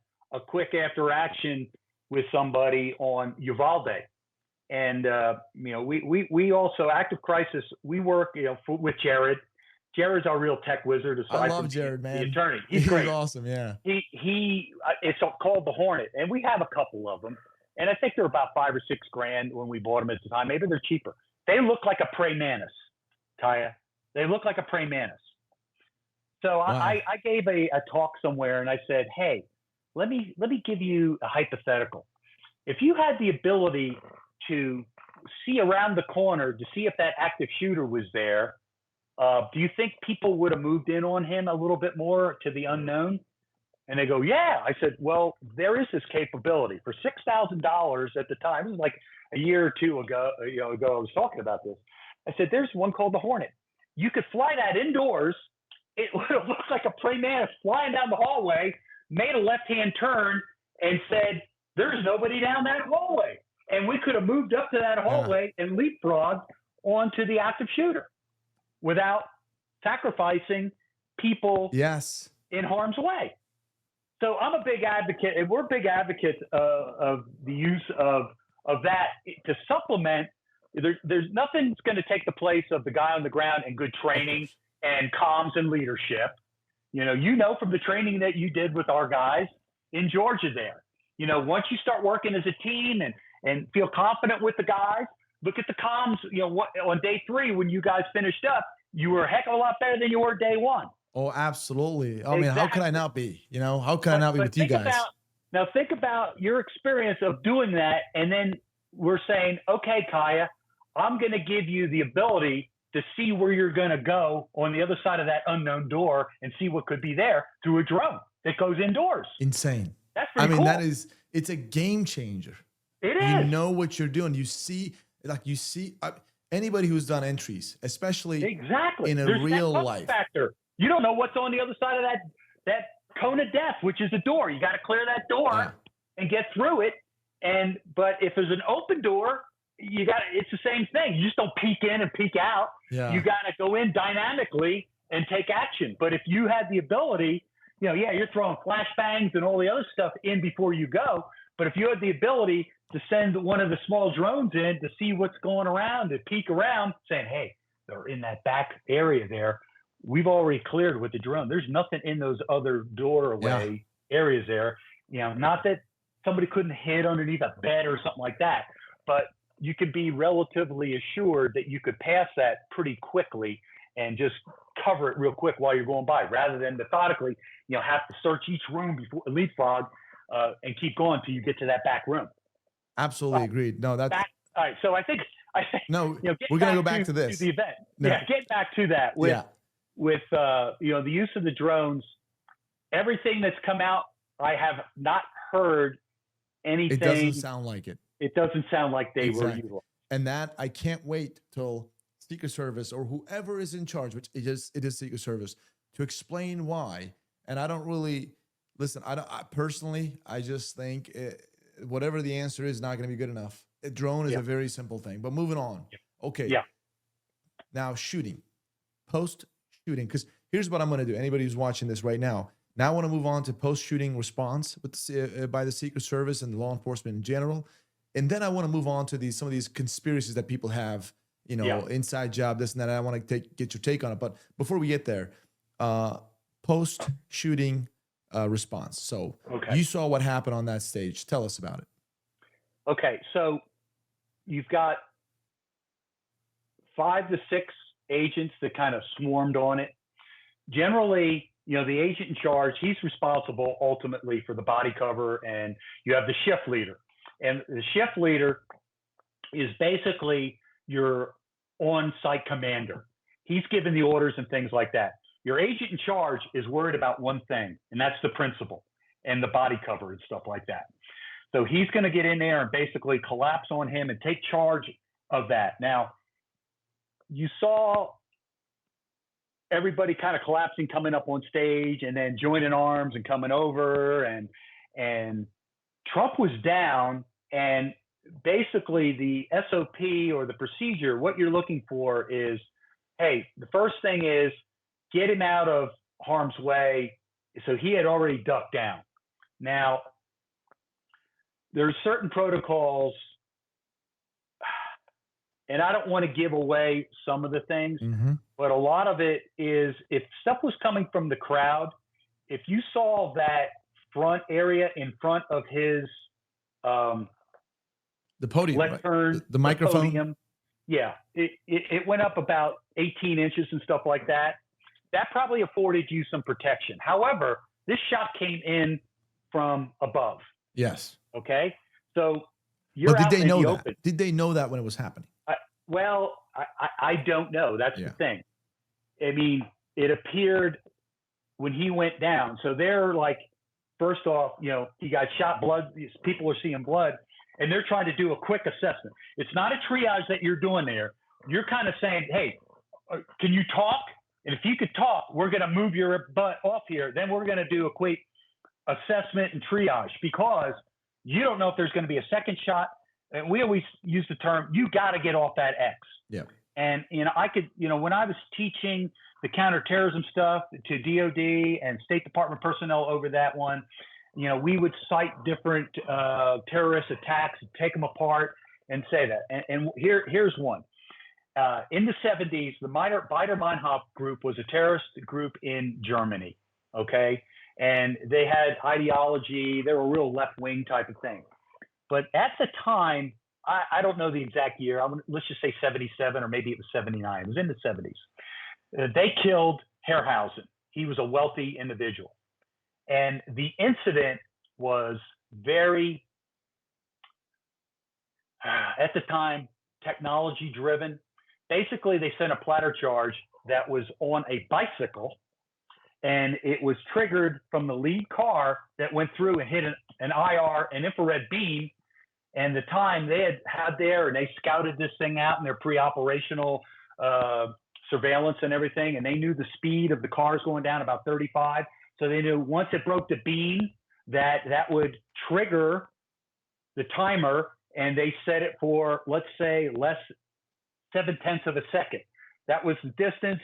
quick after action with somebody on Uvalde, and we also active crisis. We work with Jared. Jared's our real tech wizard. I love Jared, man. The attorney. He's great. Awesome. Yeah. It's called the Hornet, and we have a couple of them, and I think they're about $5,000 or $6,000 when we bought them at the time. Maybe they're cheaper. They look like a prey mantis, Kaya. They look like a prey mantis. So wow. I gave a talk somewhere, and I said, hey, let me give you a hypothetical. If you had the ability to see around the corner to see if that active shooter was there, do you think people would have moved in on him a little bit more to the unknown? And they go, yeah. I said, well, there is this capability for $6,000 at the time. This was like a year or two ago. I was talking about this. I said, there's one called the Hornet. You could fly that indoors. It would have looked like a prey mantis flying down the hallway, made a left-hand turn, and said, there's nobody down that hallway. And we could have moved up to that hallway and leapfrogged onto the active shooter without sacrificing people in harm's way. So I'm a big advocate, and we're big advocates of the use of that to supplement. There's nothing that's going to take the place of the guy on the ground and good training and comms and leadership. From the training that you did with our guys in Georgia there. Once you start working as a team and feel confident with the guys, look at the comms, on day 3 when you guys finished up, you were a heck of a lot better than you were day 1. Oh, absolutely. I mean, how could I not be? How could I not be with you guys? Now think about your experience of doing that, and then we're saying, okay, Kaya, I'm going to give you the ability to see where you're going to go on the other side of that unknown door and see what could be there through a drone that goes indoors. Insane. That's pretty cool. It's a game changer. It is. You know what you're doing. You see anybody who's done entries, especially in a real life. Factor. You don't know what's on the other side of that cone of death, which is the door. You got to clear that door and get through it. But if there's an open door, it's the same thing. You just don't peek in and peek out. Yeah. You got to go in dynamically and take action. But if you had the ability, you're throwing flashbangs and all the other stuff in before you go. But if you had the ability to send one of the small drones in to see what's going around, to peek around, saying, hey, they're in that back area there. We've already cleared with the drone. There's nothing in those other doorway areas there. Not that somebody couldn't hid underneath a bed or something like that, but you could be relatively assured that you could pass that pretty quickly and just cover it real quick while you're going by, rather than methodically, have to search each room before leapfrog and keep going till you get to that back room. Absolutely agreed. No, that's All right. So I think, no. get We're gonna back go back to to this. the event. No. Yeah, get back to that with the use of the drones. Everything that's come out, I have not heard anything. It doesn't sound like it. It doesn't sound like they were utilized. And that I can't wait till Secret Service or whoever is in charge, which it is Secret Service, to explain why. And I don't really listen. I personally, I just think whatever the answer is not going to be good enough. A drone is a very simple thing. But moving on. Okay. Yeah. Now shooting, post shooting, because here's what I'm going to do. Anybody who's watching this right now. Now I want to move on to post-shooting response with by the Secret Service and the law enforcement in general. And then I want to move on to some of these conspiracies that people have, inside job, this and that. I want to get your take on it. But before we get there, post-shooting response. So you saw what happened on that stage. Tell us about it. Okay, so you've got 5 to 6 agents that kind of swarmed on it. Generally, the agent in charge, he's responsible ultimately for the body cover, and you have the shift leader. And the shift leader is basically your on-site commander. He's giving the orders and things like that. Your agent in charge is worried about one thing, and that's the principal and the body cover and stuff like that. So he's going to get in there and basically collapse on him and take charge of that. Now, you saw everybody kind of collapsing, coming up on stage, and then joining arms and coming over, and Trump was down, and basically the SOP or the procedure, what you're looking for is, hey, the first thing is get him out of harm's way. So he had already ducked down. Now, there's certain protocols, and I don't want to give away some of the things, but a lot of it is, if stuff was coming from the crowd, if you saw that front area in front of his the podium, lectern, right? the microphone, podium, it went up about 18 inches and stuff like that. That probably afforded you some protection. However, this shot came in from above. Yes. Okay. So you're but did out they in know the that? open. Did they know that when it was happening? Well, I don't know. That's the thing. I mean, it appeared when he went down. So they're like, first off, he got shot, blood. These people are seeing blood, and they're trying to do a quick assessment. It's not a triage that you're doing there. You're kind of saying, hey, can you talk? And if you could talk, we're going to move your butt off here. Then we're going to do a quick assessment and triage, because you don't know if there's going to be a second shot. And we always use the term, you got to get off that X. Yeah. And, I could, when I was teaching the counterterrorism stuff to DOD and State Department personnel over that one, we would cite different terrorist attacks, take them apart and say that. And here's one. In the 70s, the Baader-Meinhof group was a terrorist group in Germany. Okay. And they had ideology. They were a real left-wing type of thing. But at the time, I don't know the exact year. Let's just say 77, or maybe it was 79. It was in the 70s. They killed Herrhausen. He was a wealthy individual. And the incident was very, at the time, technology driven. Basically, they sent a platter charge that was on a bicycle, and it was triggered from the lead car that went through and hit an IR, an infrared beam. And the time they had there, and they scouted this thing out in their pre-operational surveillance and everything, and they knew the speed of the cars going down about 35. So they knew once it broke the beam that would trigger the timer, and they set it for, let's say, 0.7 of a second. That was the distance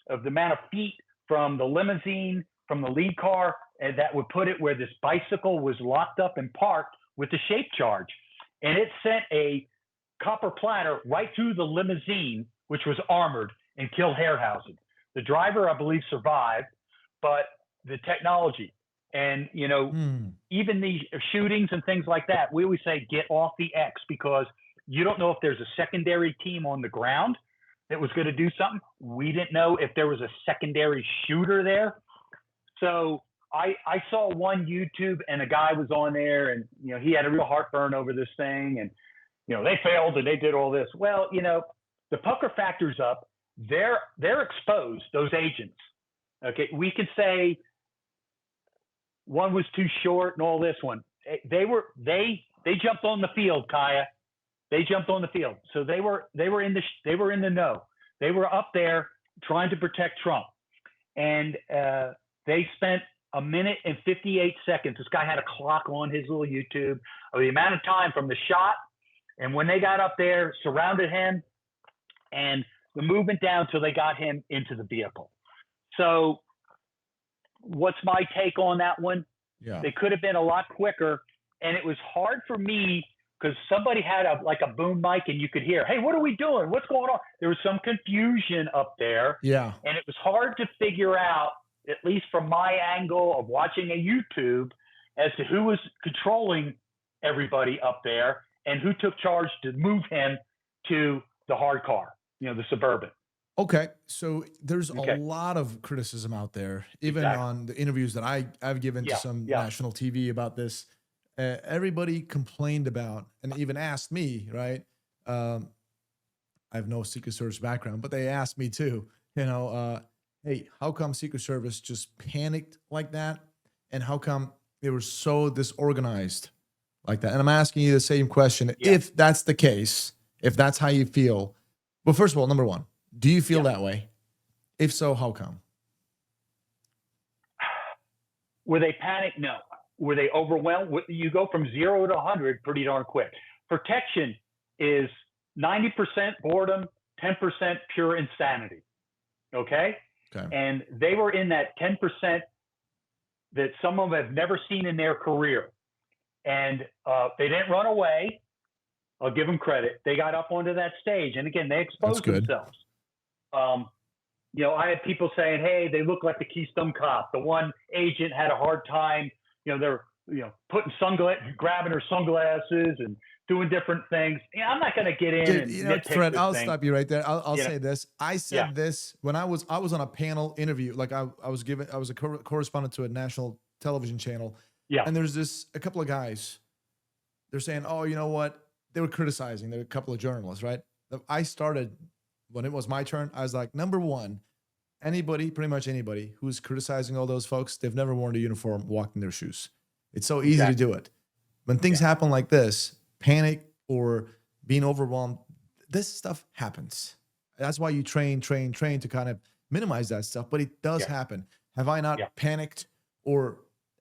of the amount of feet from the limousine, from the lead car, and that would put it where this bicycle was locked up and parked with the shape charge. And it sent a copper platter right through the limousine, which was armored, and killed Herrhausen. The driver, I believe, survived, but the technology and, even the shootings and things like that, we always say get off the X, because You don't know if there's a secondary team on the ground that was going to do something. We didn't know if there was a secondary shooter there. So I saw one YouTube, and a guy was on there, and he had a real heartburn over this thing, and they failed and they did all this. Well, the pucker factor's up. They're exposed, those agents. Okay, we could say one was too short and all this one. They jumped on the field, Kaya. They jumped on the field, so they were in the know. They were up there trying to protect Trump, and they spent a minute and 58 seconds. This guy had a clock on his little YouTube of the amount of time from the shot and when they got up there, surrounded him, and the movement down till they got him into the vehicle. So what's my take on that one? Yeah. They could have been a lot quicker, and it was hard for me because somebody had a boom mic and you could hear, hey, what are we doing? What's going on? There was some confusion up there. Yeah. And it was hard to figure out, at least from my angle of watching a YouTube, as to who was controlling everybody up there and who took charge to move him to the hard car, the Suburban. Okay. So there's a lot of criticism out there, even on the interviews that I've given to some national TV about this. Everybody complained about and even asked me, right? I have no Secret Service background, but they asked me too, hey, how come Secret Service just panicked like that? And how come they were so disorganized like that? And I'm asking you the same question. If that's the case, if that's how you feel, well, first of all, number one, do you feel that way? If so, how come? Were they panicked? No. Were they overwhelmed? You go from 0 to 100 pretty darn quick. Protection is 90% boredom, 10% pure insanity. Okay? And they were in that 10% that some of them have never seen in their career. And they didn't run away. I'll give them credit. They got up onto that stage. And again, they exposed themselves. I had people saying, hey, they look like the Keystone Cop. The one agent had a hard time. They're, putting grabbing her sunglasses and doing different things. I'm not going to get in. Dude, Fred, I'll stop you right there. I'll say this. I said this when I was on a panel interview. Like I was a correspondent to a national television channel. Yeah. And there's a couple of guys. They're saying, oh, you know what? They were criticizing. There were a couple of journalists, right? I started when it was my turn. I was like, number one, pretty much anybody who's criticizing all those folks, they've never worn a uniform, walked in their shoes. It's so easy to do it. When things happen like this, panic or being overwhelmed, this stuff happens. That's why you train to kind of minimize that stuff, but it does happen. Have I not panicked or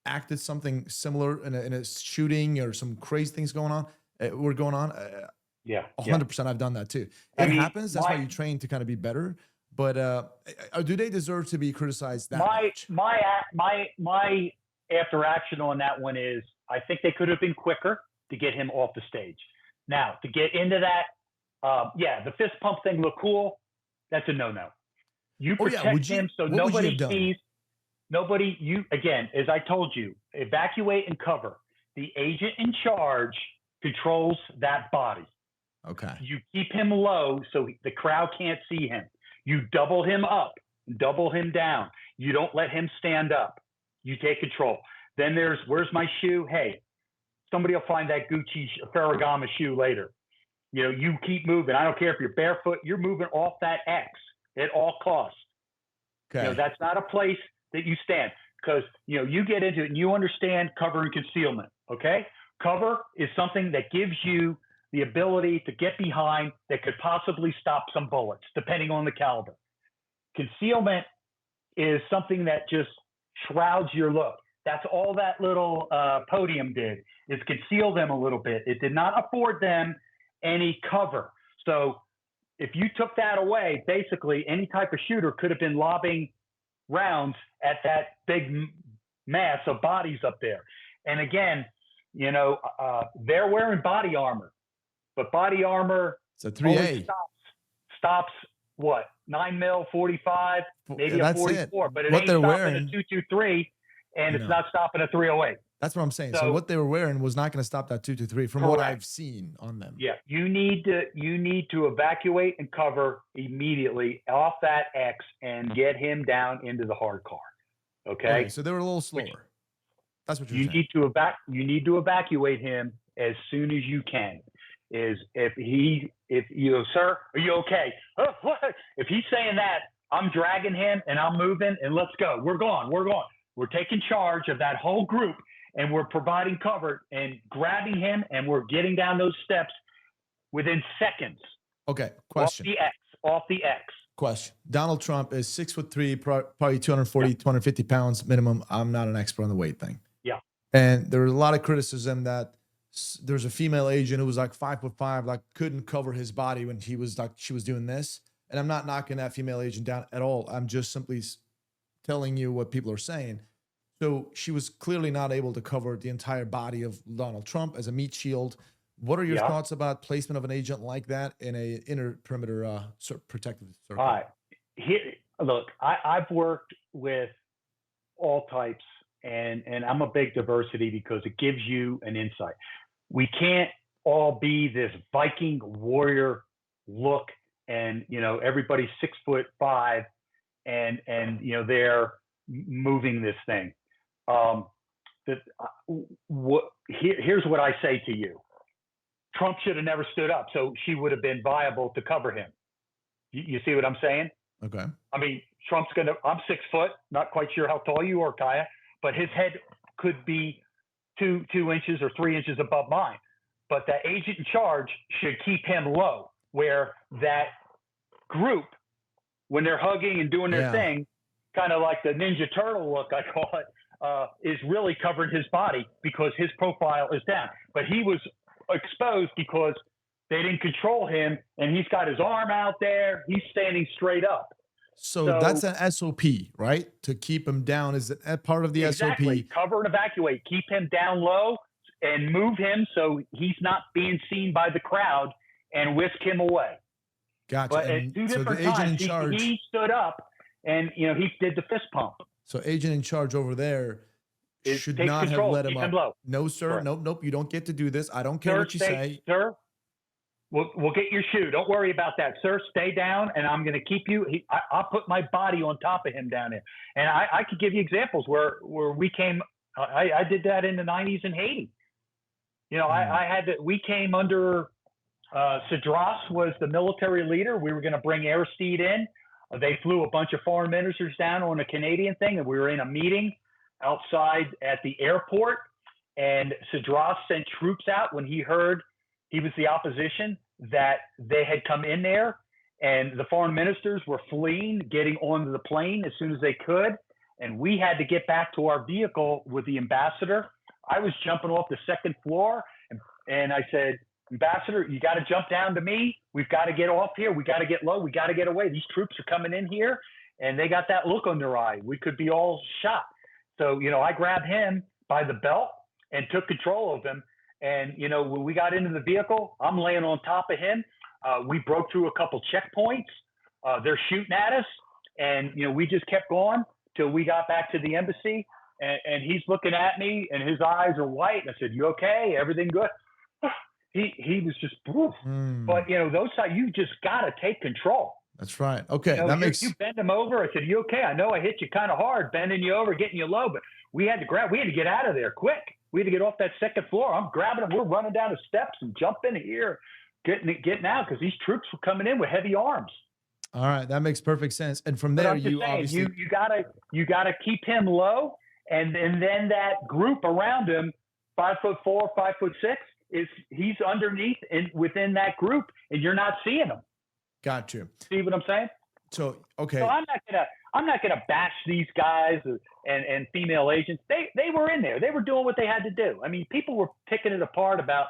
acted something similar in a shooting or some crazy things going on? 100% I've done that too. It happens. That's why you train to kind of be better. But do they deserve to be criticized that much? My after action on that one is I think they could have been quicker to get him off the stage. Now, to get into that, the fist pump thing looked cool. That's a no-no. You protect him so nobody sees. Again, as I told you, evacuate and cover. The agent in charge controls that body. Okay. You keep him low so the crowd can't see him. You double him up, double him down. You don't let him stand up. You take control. Then where's my shoe? Hey, somebody will find that Gucci Ferragamo shoe later. You keep moving. I don't care if you're barefoot. You're moving off that X at all costs. Okay. That's not a place that you stand because, you get into it and you understand cover and concealment. Okay. Cover is something that gives you the ability to get behind that could possibly stop some bullets, depending on the caliber. Concealment is something that just shrouds your look. That's all that little podium did, is conceal them a little bit. It did not afford them any cover. So if you took that away, basically any type of shooter could have been lobbing rounds at that big mass of bodies up there. And again, they're wearing body armor. But body armor it's a 3A. Stops what? 9mm, 45, maybe a 44. But it ain't stopping a 223, and it's not stopping a 308. That's what I'm saying. So So what they were wearing was not going to stop that 223 from what correct. I've seen on them. Yeah, you need to evacuate and cover immediately off that X and get him down into the hard car. Okay, Okay, so they were a little which slower. That's what you're you saying. need to evacuate him as soon as you can. Is if you know, sir, are you okay? Oh, what? If he's saying that, I'm dragging him and I'm moving and let's go. We're gone. We're gone. We're taking charge of that whole group and we're providing cover and grabbing him and we're getting down those steps within seconds. Okay, question. Off the X. Question. Donald Trump is 6'3", probably 240, yeah. 250 pounds minimum. I'm not an expert on the weight thing. Yeah. And there was a lot of criticism that there's a female agent who was like 5'5", like couldn't cover his body when he was like, she was doing this. And I'm not knocking that female agent down at all. I'm just simply telling you what people are saying. So she was clearly not able to cover the entire body of Donald Trump as a meat shield. What are your thoughts about placement of an agent like that in a inner perimeter protective circle? All right. Here, look, I've worked with all types, and I'm a big diversity because it gives you an insight. We can't all be this Viking warrior look, and you know everybody's 6'5", and you know they're moving this thing. Here's what I say to you. Trump should have never stood up, so she would have been viable to cover him. You see what I'm saying? Okay. I mean, I'm 6 foot, not quite sure how tall you are, Kaya, but his head could be 2 inches or 3 inches above mine. But the agent in charge should keep him low, where that group, when they're hugging and doing their thing, kind of like the Ninja Turtle look, I call it, is really covering his body because his profile is down. But he was exposed because they didn't control him, and he's got his arm out there. He's standing straight up. So that's an SOP, right? To keep him down is a part of the exactly. SOP. Cover and evacuate. Keep him down low and move him so he's not being seen by the crowd and whisk him away. Gotcha. But and at 2 so different the agent times, in charge, he stood up and you know he did the fist pump. So agent in charge over there should not have let him up. Low. No, sir. Correct. Nope. You don't get to do this. I don't care what you say. Sir, we'll get your shoe. Don't worry about that, sir. Stay down, and I'm going to keep you. I'll put my body on top of him down there. And I could give you examples where we came. I did that in the 90s in Haiti. You know, we came under Cedras was the military leader. We were going to bring Aristide in. They flew a bunch of foreign ministers down on a Canadian thing, and we were in a meeting outside at the airport. And Cedras sent troops out when he heard he was the opposition, that they had come in there, and the foreign ministers were fleeing, getting onto the plane as soon as they could. And we had to get back to our vehicle with the ambassador. I was jumping off the second floor, and I said, Ambassador, you got to jump down to me. We've got to get off here. We got to get low. We got to get away. These troops are coming in here, and they got that look on their eye. We could be all shot. So, you know, I grabbed him by the belt and took control of him. And, you know, when we got into the vehicle, I'm laying on top of him. We broke through a couple checkpoints. They're shooting at us. And, you know, we just kept going till we got back to the embassy. And he's looking at me, and his eyes are white. And I said, you okay? Everything good? He was just poof. But, you know, those times, you just got to take control. That's right. Okay. You know, that makes you bend him over. I said, you okay? I know I hit you kind of hard, bending you over, getting you low, but we had to get out of there quick. We had to get off that second floor. I'm grabbing him. We're running down the steps and jumping here, getting out because these troops were coming in with heavy arms. All right. That makes perfect sense. And from there, obviously you gotta keep him low. And then that group around him, 5'4", 5'6", he's underneath and within that group, and you're not seeing him. Got you. See what I'm saying? So okay. So I'm not gonna bash these guys and female agents. They were in there. They were doing what they had to do. I mean, people were picking it apart about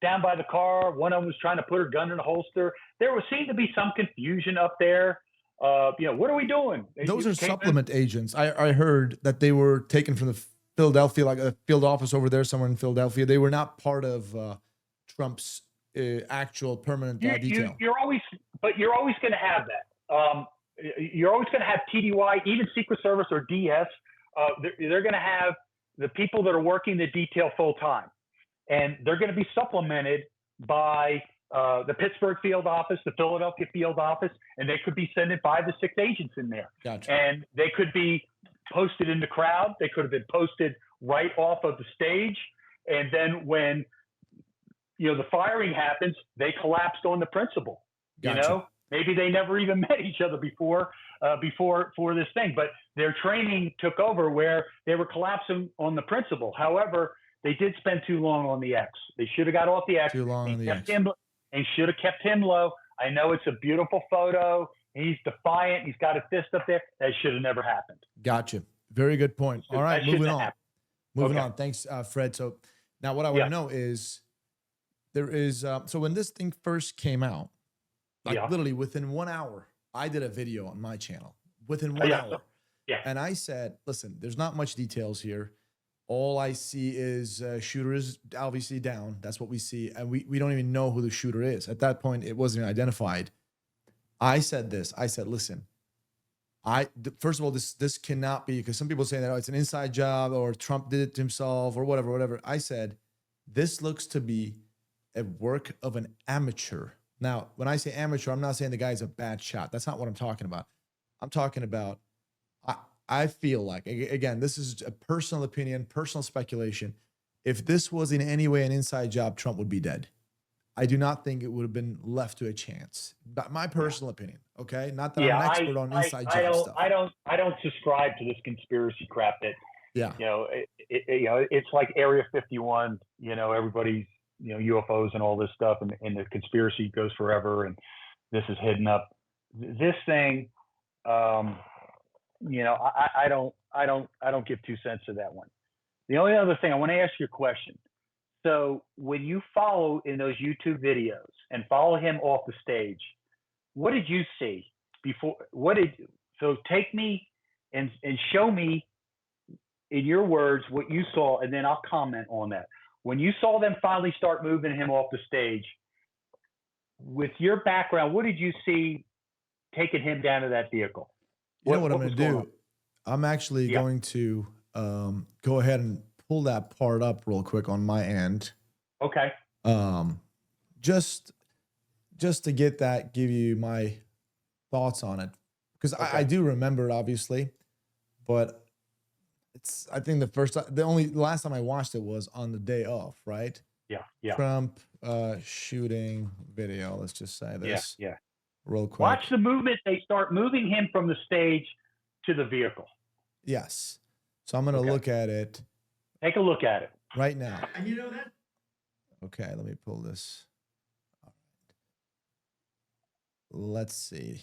down by the car. One of them was trying to put her gun in the holster. There seemed to be some confusion up there. You know, what are we doing? Those are supplement agents. I heard that they were taken from the Philadelphia, like a field office over there somewhere in Philadelphia. They were not part of Trump's actual permanent detail. You're always going to have that. You're always going to have TDY, even Secret Service or DS. They're going to have the people that are working the detail full time, and they're going to be supplemented by the Pittsburgh field office, the Philadelphia field office, and they could be sending 5 to 6 agents in there. Gotcha. And they could be posted in the crowd. They could have been posted right off of the stage. And then when, the firing happens, they collapsed on the principal. Gotcha. Maybe they never even met each other before for this thing, but their training took over where they were collapsing on the principal. However, they did spend too long on the X. They should have got off the X. Too long on the X. And should have kept him low. I know it's a beautiful photo. He's defiant. He's got a fist up there. That should have never happened. Gotcha. Very good point. All right, moving on. Moving on. Thanks, Fred. So now what I want to know is there is, so when this thing first came out, like literally within 1 hour, I did a video on my channel within 1 hour. Yeah. And I said, listen, there's not much details here. All I see is shooter is obviously down. That's what we see. And we don't even know who the shooter is. At that point, it wasn't identified. I said this. I said, listen, first of all, this cannot be, because some people say that it's an inside job or Trump did it to himself or whatever. I said, this looks to be a work of an amateur. Now, when I say amateur, I'm not saying the guy's a bad shot. That's not what I'm talking about. I'm talking about, I feel like, again, this is a personal opinion, personal speculation. If this was in any way an inside job, Trump would be dead. I do not think it would have been left to a chance. But my personal opinion, okay? Not that I'm an expert on inside job stuff. I don't subscribe to this conspiracy crap that, it's like Area 51, everybody's, UFOs and all this stuff, and the conspiracy goes forever, and this is hidden up. This thing, I don't give 2 cents to that one. The only other thing I want to ask you a question. So when you follow in those YouTube videos and follow him off the stage, what did you see before? So take me and show me in your words what you saw, and then I'll comment on that. When you saw them finally start moving him off the stage, with your background, what did you see taking him down to that vehicle? You know what I'm going to do? I'm actually going to go ahead and pull that part up real quick on my end. Okay. Just to get that, give you my thoughts on it, because I do remember it, obviously, but I think the last time I watched it was on the day of, right? Yeah. Trump shooting video. Let's just say this. Yeah. Real quick. Watch the movement. They start moving him from the stage to the vehicle. Yes. So I'm going to look at it. Take a look at it right now. And you know that? Okay, let me pull this. All right. Let's see.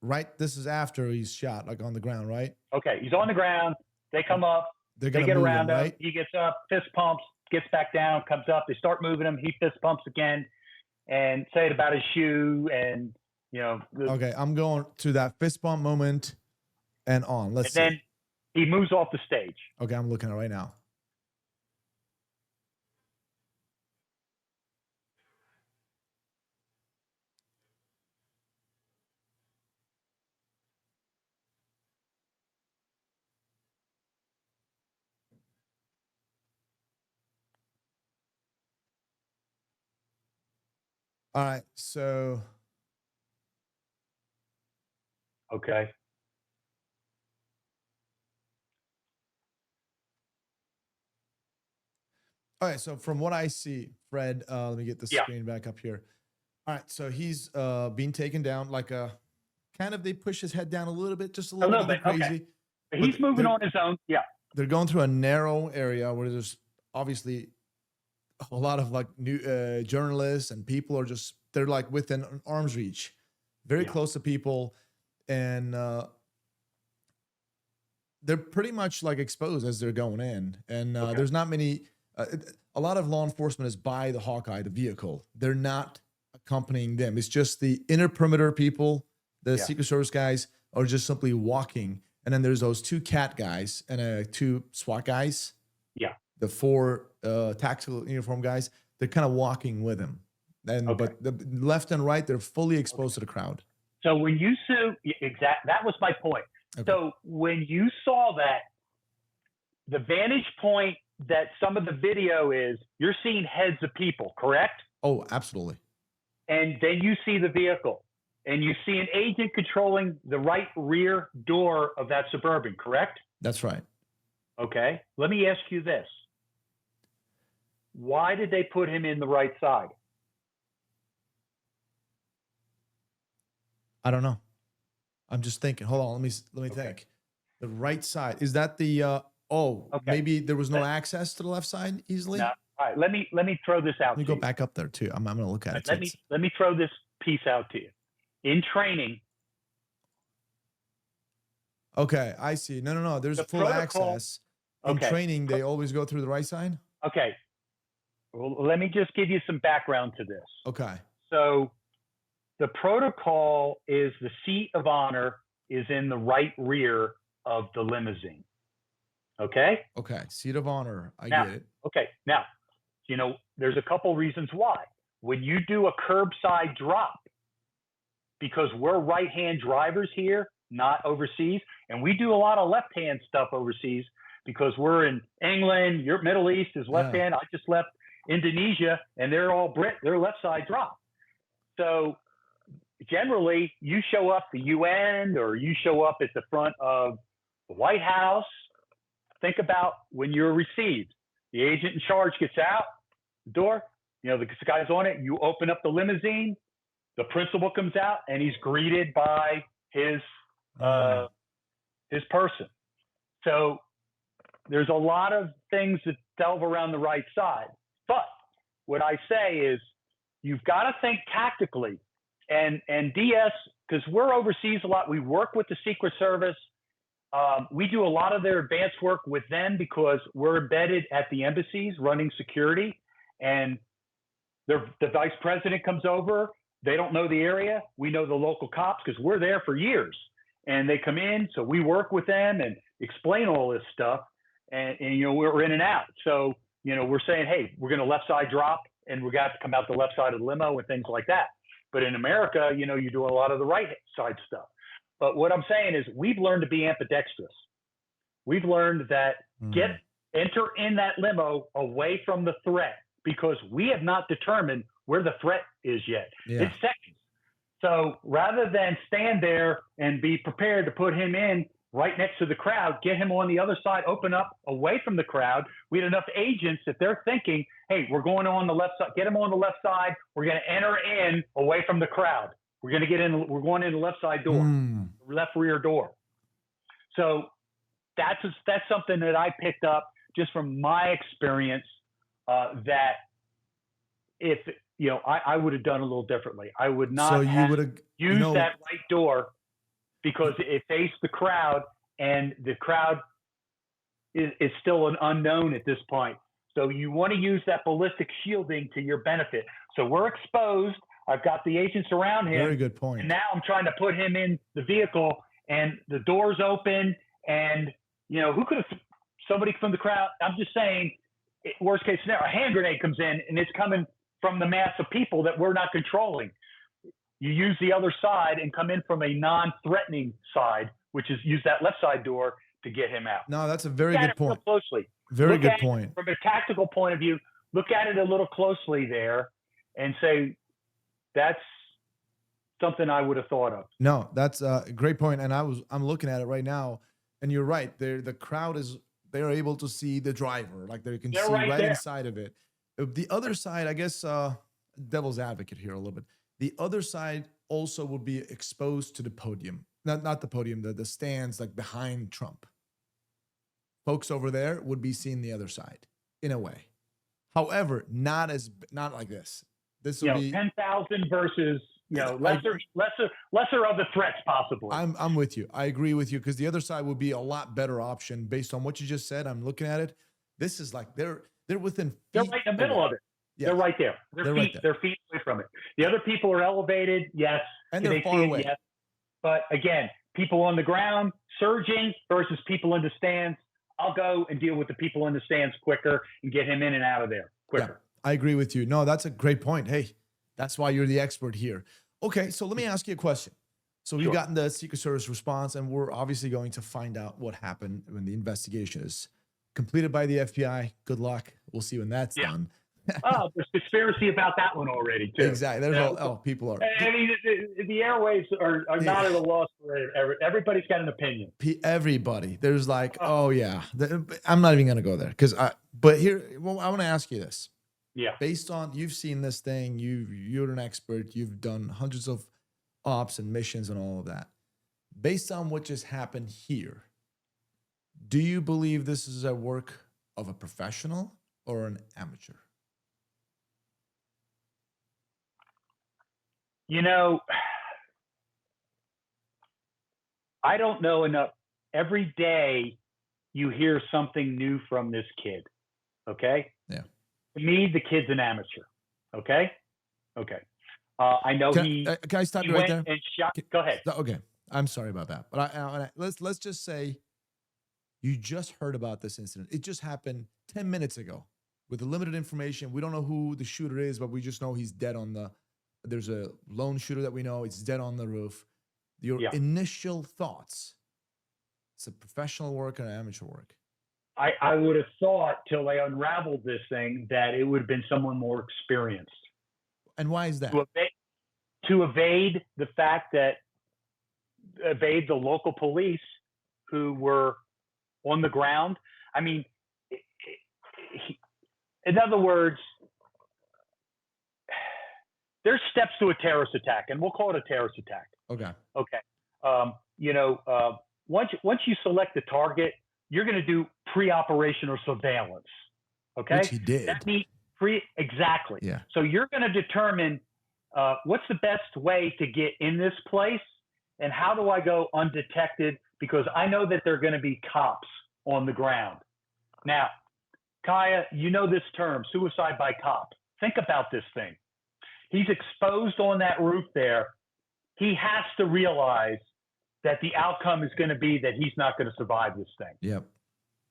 Right, this is after he's shot, like on the ground, right? Okay, he's on the ground. They come up. They get around him. Right? He gets up, fist pumps, gets back down, comes up. They start moving him. He fist pumps again, and say it about his shoe, and okay, I'm going to that fist bump moment and on. Let's see. Then he moves off the stage. Okay, I'm looking at it right now. All right, so. Okay. All right, so from what I see, Fred, let me get the screen back up here. All right, so he's being taken down like they push his head down a little bit, just a little bit crazy. Okay. He's moving on his own. Yeah. They're going through a narrow area where there's obviously a lot of like new journalists and people they're like within arm's reach, very close to people. And they're pretty much like exposed as they're going in. And there's not many, a lot of law enforcement is by the Hawkeye, the vehicle. They're not accompanying them. It's just the inner perimeter people, the Secret Service guys are just simply walking. And then there's those 2 CAT guys and 2 SWAT guys. Yeah. The 4 tactical uniform guys, they're kind of walking with him. And but the left and right, they're fully exposed to the crowd. So when you that was my point. Okay. So when you saw that, the vantage point that some of the video is, you're seeing heads of people, correct? Oh, absolutely. And then you see the vehicle, and you see an agent controlling the right rear door of that Suburban, correct? That's right. Okay. Let me ask you this. Why did they put him in the right side? I don't know. I'm just thinking. Hold on. Let me think. The right side. Is that the maybe there was no access to the left side easily? No. All right. Let me throw this out. Let me go back up there too. I'm going to look at it. Let me throw this piece out to you. In training. Okay, I see. No. There's full access. In training, they always go through the right side? Okay. Well, let me just give you some background to this. Okay. So the protocol is the seat of honor is in the right rear of the limousine. Okay? Okay. Seat of honor. I get it. Okay. Now, there's a couple reasons why. When you do a curbside drop, because we're right-hand drivers here, not overseas, and we do a lot of left-hand stuff overseas because we're in England, Europe, Middle East is left-hand. I just left Indonesia, and they're all Brit. They're left-side drop. So generally, you show up the UN or you show up at the front of the White House. Think about when you're received. The agent in charge gets out the door. The guy's on it. You open up the limousine. The principal comes out, and he's greeted by his person. So there's a lot of things that delve around the right side. But what I say is you've got to think tactically. And DS, because we're overseas a lot, we work with the Secret Service. We do a lot of their advanced work with them because we're embedded at the embassies running security. And the vice president comes over. They don't know the area. We know the local cops because we're there for years. And they come in, so we work with them and explain all this stuff. And we're in and out. So, we're saying, hey, we're going to left side drop, and we're going to come out the left side of the limo and things like that. But in America, you do a lot of the right side stuff. But what I'm saying is we've learned to be ambidextrous. We've learned that enter in that limo away from the threat because we have not determined where the threat is yet. Yeah. It's seconds. So rather than stand there and be prepared to put him in right next to the crowd, get him on the other side, open up away from the crowd. We had enough agents that they're thinking, hey, we're going on the left side, get him on the left side. We're going to enter in away from the crowd. We're going to get in, we're going in the left side door, left rear door. So that's something that I picked up just from my experience that if, I would have done a little differently. I would not have used that right door because it faced the crowd, and the crowd is still an unknown at this point. So you want to use that ballistic shielding to your benefit. So we're exposed. I've got the agents around him. Very good point. And now I'm trying to put him in the vehicle, and the door's open, and who could have somebody from the crowd? I'm just saying, worst case scenario, a hand grenade comes in, and it's coming from the mass of people that we're not controlling. You use the other side and come in from a non-threatening side, which is use that left side door to get him out. No, that's a very good point. Closely. Very good point. From a tactical point of view, look at it a little closely there and say, that's something I would have thought of. No, that's a great point. And I'm looking at it right now, and you're right. The crowd they're able to see the driver, like they can see right inside of it. The other side, I guess, devil's advocate here a little bit. The other side also would be exposed to the podium, not the podium, the stands like behind Trump. Folks over there would be seeing the other side in a way. However, not like this. This would be 10,000 versus lesser of the threats possibly. I'm with you. I agree with you because the other side would be a lot better option based on what you just said. I'm looking at it. This is like they're within feet. They're right in the middle of it. Yes. They're right there. They're feet away from it. The other people are elevated, yes. And they're far away. Yes. But again, people on the ground surging versus people in the stands. I'll go and deal with the people in the stands quicker and get him in and out of there quicker. Yeah, I agree with you. No, that's a great point. Hey, that's why you're the expert here. Okay, so let me ask you a question. So we've gotten the Secret Service response, and we're obviously going to find out what happened when the investigation is completed by the FBI. Good luck. We'll see when that's Yeah. done. Oh, there's conspiracy about that one already too. Exactly. There's people are. I mean, the airwaves are not at a loss for everybody's got an opinion. Everybody. There's like, oh yeah. I'm not even gonna go there because But here, well, I want to ask you this. Yeah. Based on you've seen this thing, you're an expert. You've done hundreds of ops and missions and all of that. Based on what just happened here, do you believe this is a work of a professional or an amateur? You know, I don't know enough. Every day you hear something new from this kid. Okay. Yeah. To me, the kid's an amateur. Okay. Okay. I know can I stop you right there? And go ahead. Okay. I'm sorry about that. But let's just say you just heard about this incident. It just happened 10 minutes ago with the limited information. We don't know who the shooter is, but we just know he's dead there's a lone shooter that we know. It's dead on the roof. Your initial thoughts, it's a professional work or an amateur work? I would have thought till they unraveled this thing that it would have been someone more experienced. And why is that? To evade the fact that evade the local police who were on the ground. I mean, in other words, there's steps to a terrorist attack, and we'll call it a terrorist attack. Okay. Okay. Once you select the target, you're going to do pre-operational surveillance. Okay. Which he did. That means exactly. Yeah. So you're going to determine what's the best way to get in this place, and how do I go undetected, because I know that there are going to be cops on the ground. Now, Kaya, you know this term, suicide by cop. Think about this thing. He's exposed on that roof there. He has to realize that the outcome is going to be that he's not going to survive this thing. Yep.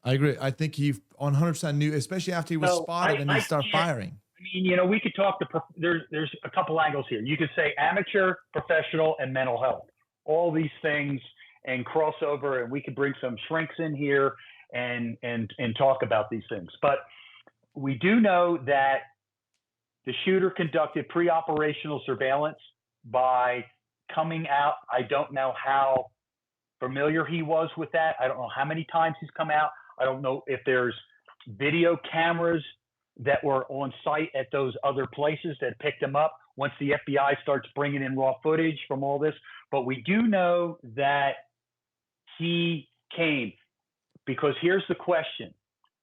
I agree. I think he 100% knew, especially after he was spotted and he started firing. I mean, we could talk there's a couple angles here. You could say amateur, professional, and mental health. All these things and crossover, and we could bring some shrinks in here and talk about these things. But we do know that the shooter conducted pre-operational surveillance by coming out. I don't know how familiar he was with that. I don't know how many times he's come out. I don't know if there's video cameras that were on site at those other places that picked him up once the FBI starts bringing in raw footage from all this. But we do know that he came, because here's the question.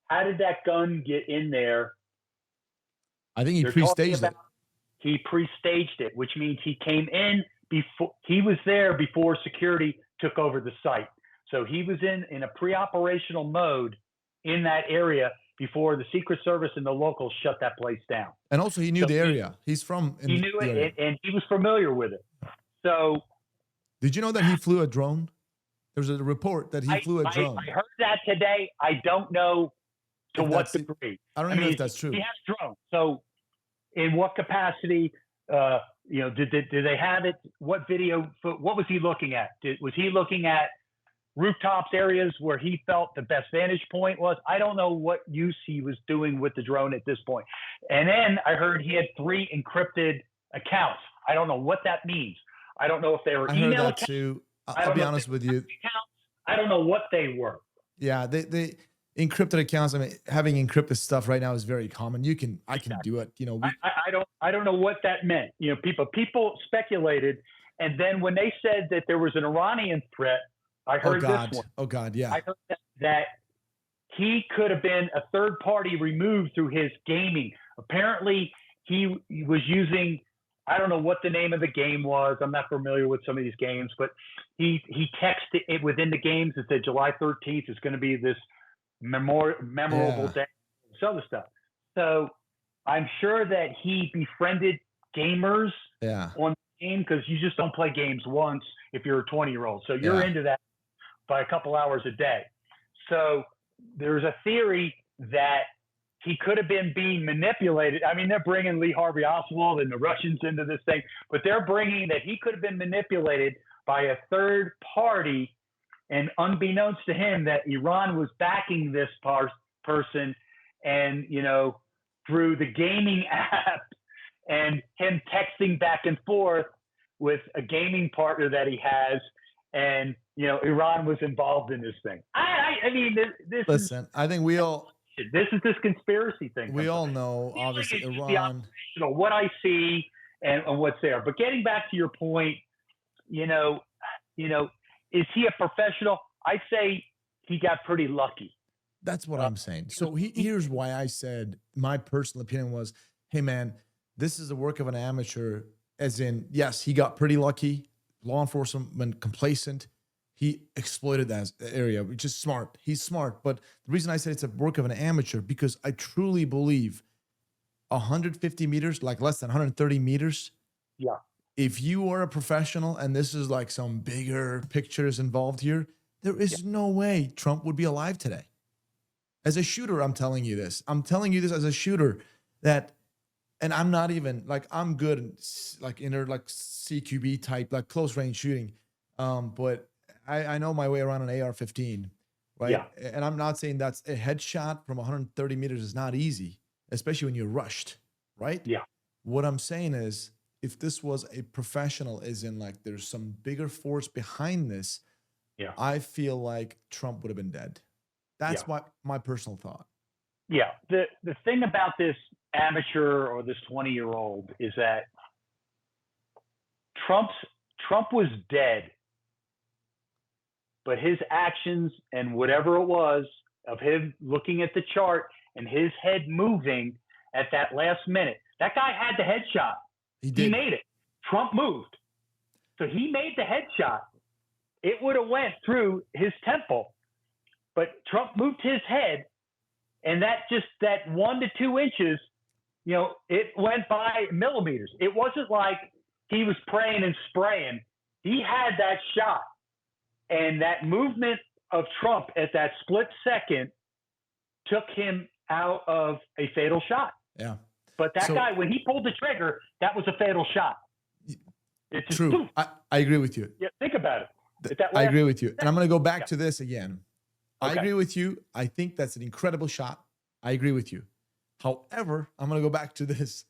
How did that gun get in there? I think he pre-staged it. He pre-staged it, which means he came in before he was there before security took over the site. So he was in a pre-operational mode in that area before the Secret Service and the locals shut that place down. And also he knew the area. He's from. He knew it, and he was familiar with it. So. Did you know that he flew a drone? There's a report that he flew a drone. I heard that today. I don't know to what degree. I don't know if that's true. He has drones. So in what capacity, did they have it? What video, what was he looking at? Was he looking at rooftops, areas where he felt the best vantage point was? I don't know what use he was doing with the drone at this point. And then I heard he had 3 encrypted accounts. I don't know what that means. I don't know if they were email accounts. I heard that accounts. too. I'll be honest with you. I don't know what they were. Yeah, they encrypted accounts. I mean, having encrypted stuff right now is very common. I can do it. I don't know what that meant. People speculated, and then when they said that there was an Iranian threat, I heard this one. Oh God, yeah. I heard that he could have been a third party removed through his gaming. Apparently, he was using. I don't know what the name of the game was. I'm not familiar with some of these games, but he texted it within the games. It said July 13th is going to be this memorable day, this other stuff. So I'm sure that he befriended gamers on the game, because you just don't play games once if you're a 20-year-old. So you're into that by a couple hours a day. So there's a theory that he could have been being manipulated. I mean, they're bringing Lee Harvey Oswald and the Russians into this thing, but they're bringing that he could have been manipulated by a third party, and unbeknownst to him, that Iran was backing this person, and through the gaming app and him texting back and forth with a gaming partner that he has, and Iran was involved in this thing. I mean, Listen, I think this is this conspiracy thing. we all know, obviously, It's just Iran. what I see and what's there. But getting back to your point, is he a professional? I'd say he got pretty lucky. That's what I'm saying. So here's why I said my personal opinion was, hey man, this is the work of an amateur. As in, yes, he got pretty lucky. Law enforcement went complacent. He exploited that area, which is smart. He's smart. But the reason I said it's a work of an amateur, because I truly believe 150 meters, like less than 130 meters. Yeah. If you are a professional and this is like some bigger pictures involved here, there is no way Trump would be alive today. As a shooter, I'm telling you this. I'm telling you this as a shooter that, and I'm not even like, I'm good in like CQB type, like close range shooting. But I know my way around an AR-15, right? Yeah. And I'm not saying that's a headshot from 130 meters is not easy, especially when you're rushed, right? Yeah. What I'm saying is, if this was a professional, as in like there's some bigger force behind this, I feel like Trump would have been dead. That's my personal thought. Yeah. The thing about this amateur or this 20-year-old is that Trump was dead, but his actions and whatever it was of him looking at the chart and his head moving at that last minute, that guy had the headshot. He made it. Trump moved. So he made the headshot. It would have went through his temple, but Trump moved his head, and that 1 to 2 inches, it went by millimeters. It wasn't like he was praying and spraying. He had that shot, and that movement of Trump at that split second took him out of a fatal shot. Yeah. But that guy, when he pulled the trigger, that was a fatal shot. It's just, true. I agree with you. Yeah, think about it. I agree with you. And I'm going to go back to this again. Okay. I agree with you. I think that's an incredible shot. I agree with you. However, I'm going to go back to this.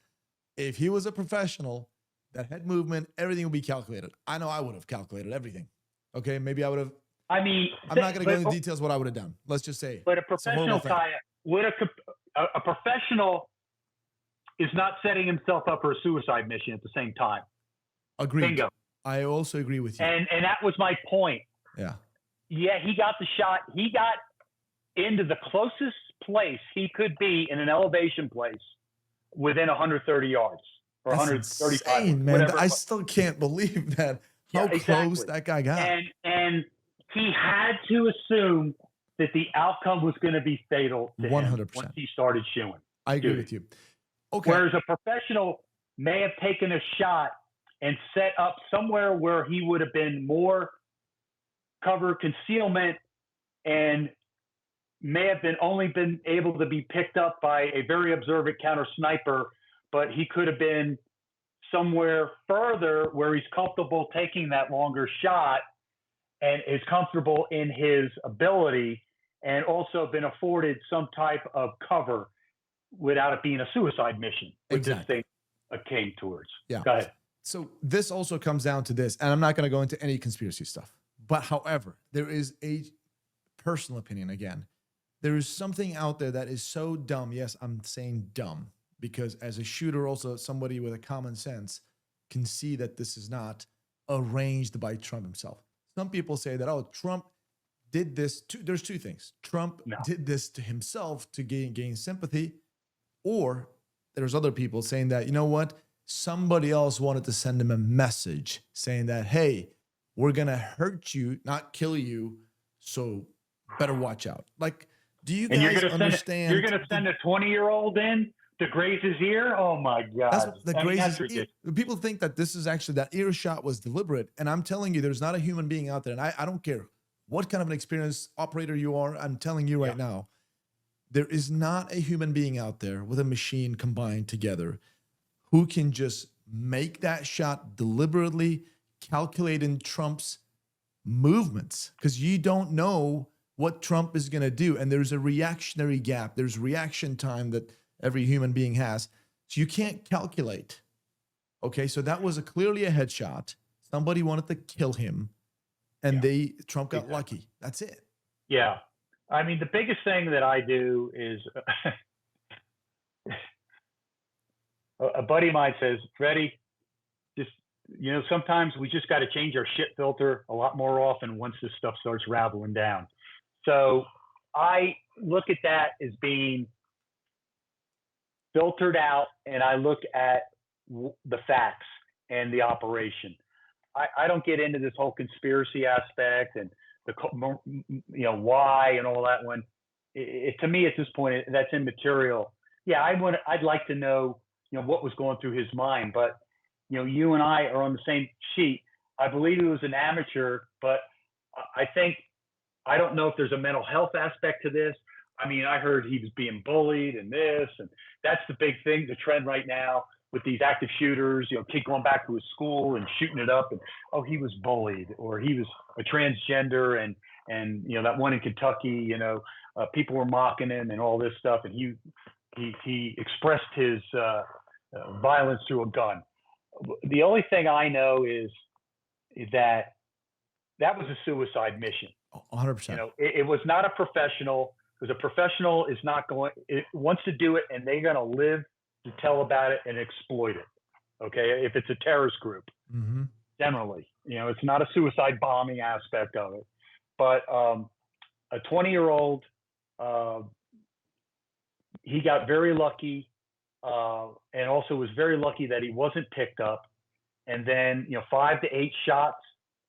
If he was a professional, that head movement, everything would be calculated. I know I would have calculated everything. Okay, maybe I would have. I mean, I'm not going to go into details what I would have done. Let's just say. But a professional, Kaya, a professional is not setting himself up for a suicide mission at the same time. Agreed. Bingo. I also agree with you. And that was my point. Yeah. Yeah, he got the shot. He got into the closest place he could be in an elevation place within 130 yards or 135. Insane, man. I still can't believe that. How close that guy got. And he had to assume that the outcome was going to be fatal to 100%. Him once he started shooting. I agree with you. Okay. Whereas a professional may have taken a shot and set up somewhere where he would have been more cover concealment and may have only been able to be picked up by a very observant counter sniper, but he could have been somewhere further where he's comfortable taking that longer shot and is comfortable in his ability, and also been afforded some type of cover without it being a suicide mission, which this thing came towards. Yeah. Go ahead. So this also comes down to this, and I'm not going to go into any conspiracy stuff. But however, there is a personal opinion again. There is something out there that is so dumb. Yes, I'm saying dumb, because as a shooter, also somebody with a common sense can see that this is not arranged by Trump himself. Some people say that, oh, Trump did this. There's two things. Trump did this to himself to gain sympathy, or there's other people saying that, you know what? Somebody else wanted to send him a message saying that, hey, we're going to hurt you, not kill you, so better watch out. Like, do you guys understand? You're going to send a 20-year-old in to graze his ear? Oh, my God. That's the graze his ear. People think that this is actually, that ear shot was deliberate. And I'm telling you, there's not a human being out there. And I don't care what kind of an experienced operator you are. I'm telling you right now, there is not a human being out there with a machine combined together who can just make that shot deliberately, calculating Trump's movements, because you don't know what Trump is going to do. And there's a reactionary gap. There's reaction time that every human being has. So you can't calculate. Okay. So that was clearly a headshot. Somebody wanted to kill him and Trump got lucky. That's it. Yeah. I mean, the biggest thing that I do is a buddy of mine says, Freddie, just, sometimes we just got to change our shit filter a lot more often once this stuff starts rattling down. So I look at that as being filtered out, and I look at the facts and the operation. I don't get into this whole conspiracy aspect and why and all that one. To me at this point, that's immaterial. Yeah, I'd like to know, what was going through his mind, but you and I are on the same sheet. I believe he was an amateur, but I don't know if there's a mental health aspect to this. I mean, I heard he was being bullied and this, and that's the big thing, the trend right now with these active shooters, kid going back to his school and shooting it up, and he was bullied, or he was a transgender, and that one in Kentucky, people were mocking him and all this stuff, and he expressed his violence through a gun. The only thing I know is that was a suicide mission. 100%. It was not a professional, because a professional is not wants to do it, and they're going to live to tell about it and exploit it. Okay. If it's a terrorist group, generally, it's not a suicide bombing aspect of it, but a 20-year-old, he got very lucky, and also was very lucky that he wasn't picked up. And then, 5 to 8 shots.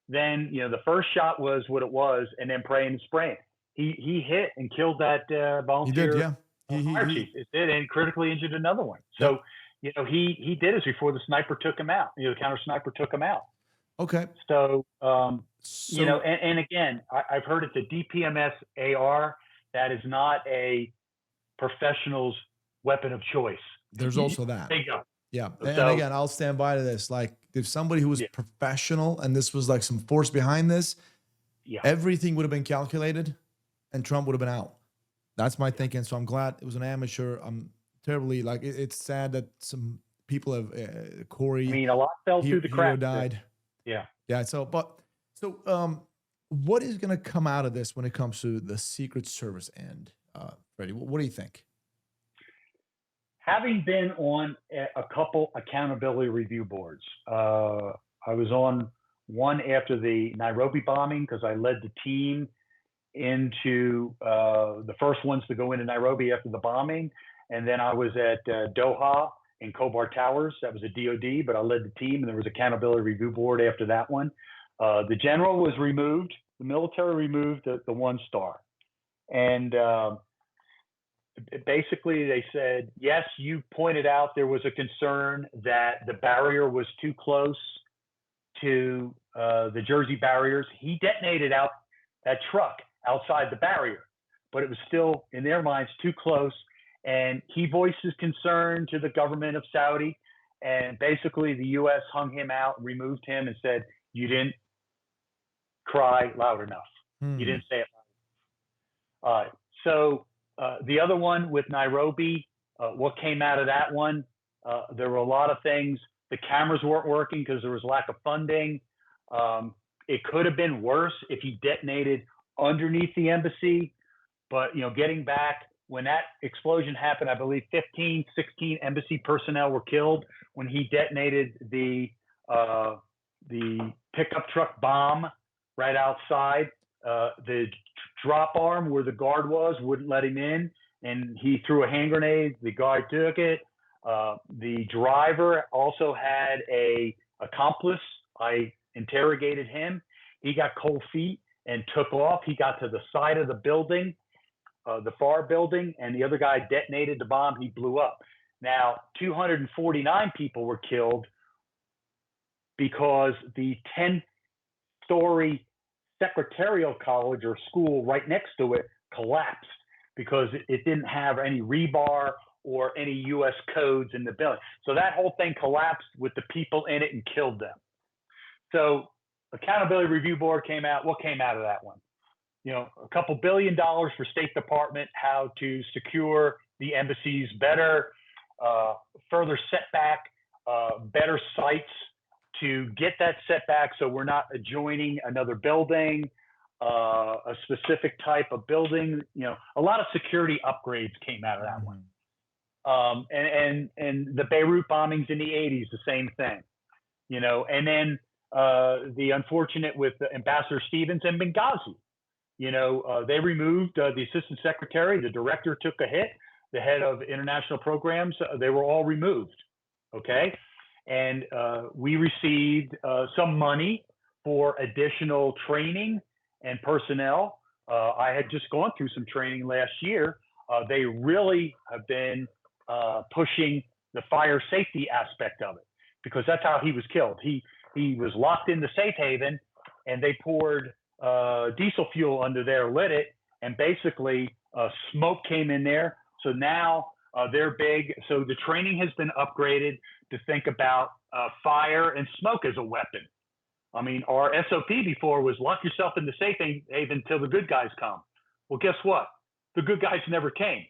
Then, the first shot was what it was, and then praying and spraying. He hit and killed that volunteer. He did, yeah. It did, and critically injured another one. So, he did this before the sniper took him out. The counter sniper took him out. Okay. So, and again, I've heard it's a DPMS AR. That is not a professional's weapon of choice. There's also that. Bingo. Yeah. And again, I'll stand by to this. Like, if somebody who was professional and this was like some force behind this, everything would have been calculated and Trump would have been out. That's my thinking. So I'm glad it was an amateur. I'm terribly, like, it's sad that some people have, Corey. I mean, a lot fell through the cracks. Died. Yeah. Yeah. So what is going to come out of this when it comes to the Secret Service end? Freddie, what do you think? Having been on a couple accountability review boards, I was on one after the Nairobi bombing because I led the team into the first ones to go into Nairobi after the bombing. And then I was at Doha in Khobar Towers. That was a DOD, but I led the team, and there was accountability review board after that one. The general was removed. The military removed the 1-star. And basically they said, yes, you pointed out there was a concern that the barrier was too close to the Jersey barriers. He detonated out that truck outside the barrier, but it was still, in their minds, too close. And he voiced his concern to the government of Saudi. And basically the U.S. hung him out, removed him, and said, you didn't cry loud enough. You didn't say it loud enough. So the other one with Nairobi, what came out of that one, there were a lot of things. The cameras weren't working because there was lack of funding. It could have been worse if he detonated underneath the embassy. But, getting back, when that explosion happened, I believe 15, 16 embassy personnel were killed when he detonated the pickup truck bomb right outside. The drop arm where the guard was wouldn't let him in, and he threw a hand grenade. The guard took it. The driver also had a accomplice. I interrogated him. He got cold feet and took off. He got to the side of the building, the far building, and the other guy detonated the bomb. He blew up. Now, 249 people were killed because the 10-story secretarial college or school right next to it collapsed because it didn't have any rebar or any U.S. codes in the building. So that whole thing collapsed with the people in it and killed them. So Accountability Review Board came out. What came out of that one? a couple $2 billion for State Department, how to secure the embassies better, further setback, better sites to get that setback so we're not adjoining another building, a specific type of building. A lot of security upgrades came out of that one. And the Beirut bombings in the 80s, the same thing. And then the unfortunate with Ambassador Stevens and Benghazi. They removed the assistant secretary, the director took a hit, the head of international programs, they were all removed. Okay. And we received some money for additional training and personnel. I had just gone through some training last year. They really have been pushing the fire safety aspect of it, because that's how he was killed. He was locked in the safe haven, and they poured diesel fuel under there, lit it, and basically smoke came in there. So now they're big. So the training has been upgraded to think about fire and smoke as a weapon. I mean, our SOP before was lock yourself in the safe haven until the good guys come. Well, guess what? The good guys never came.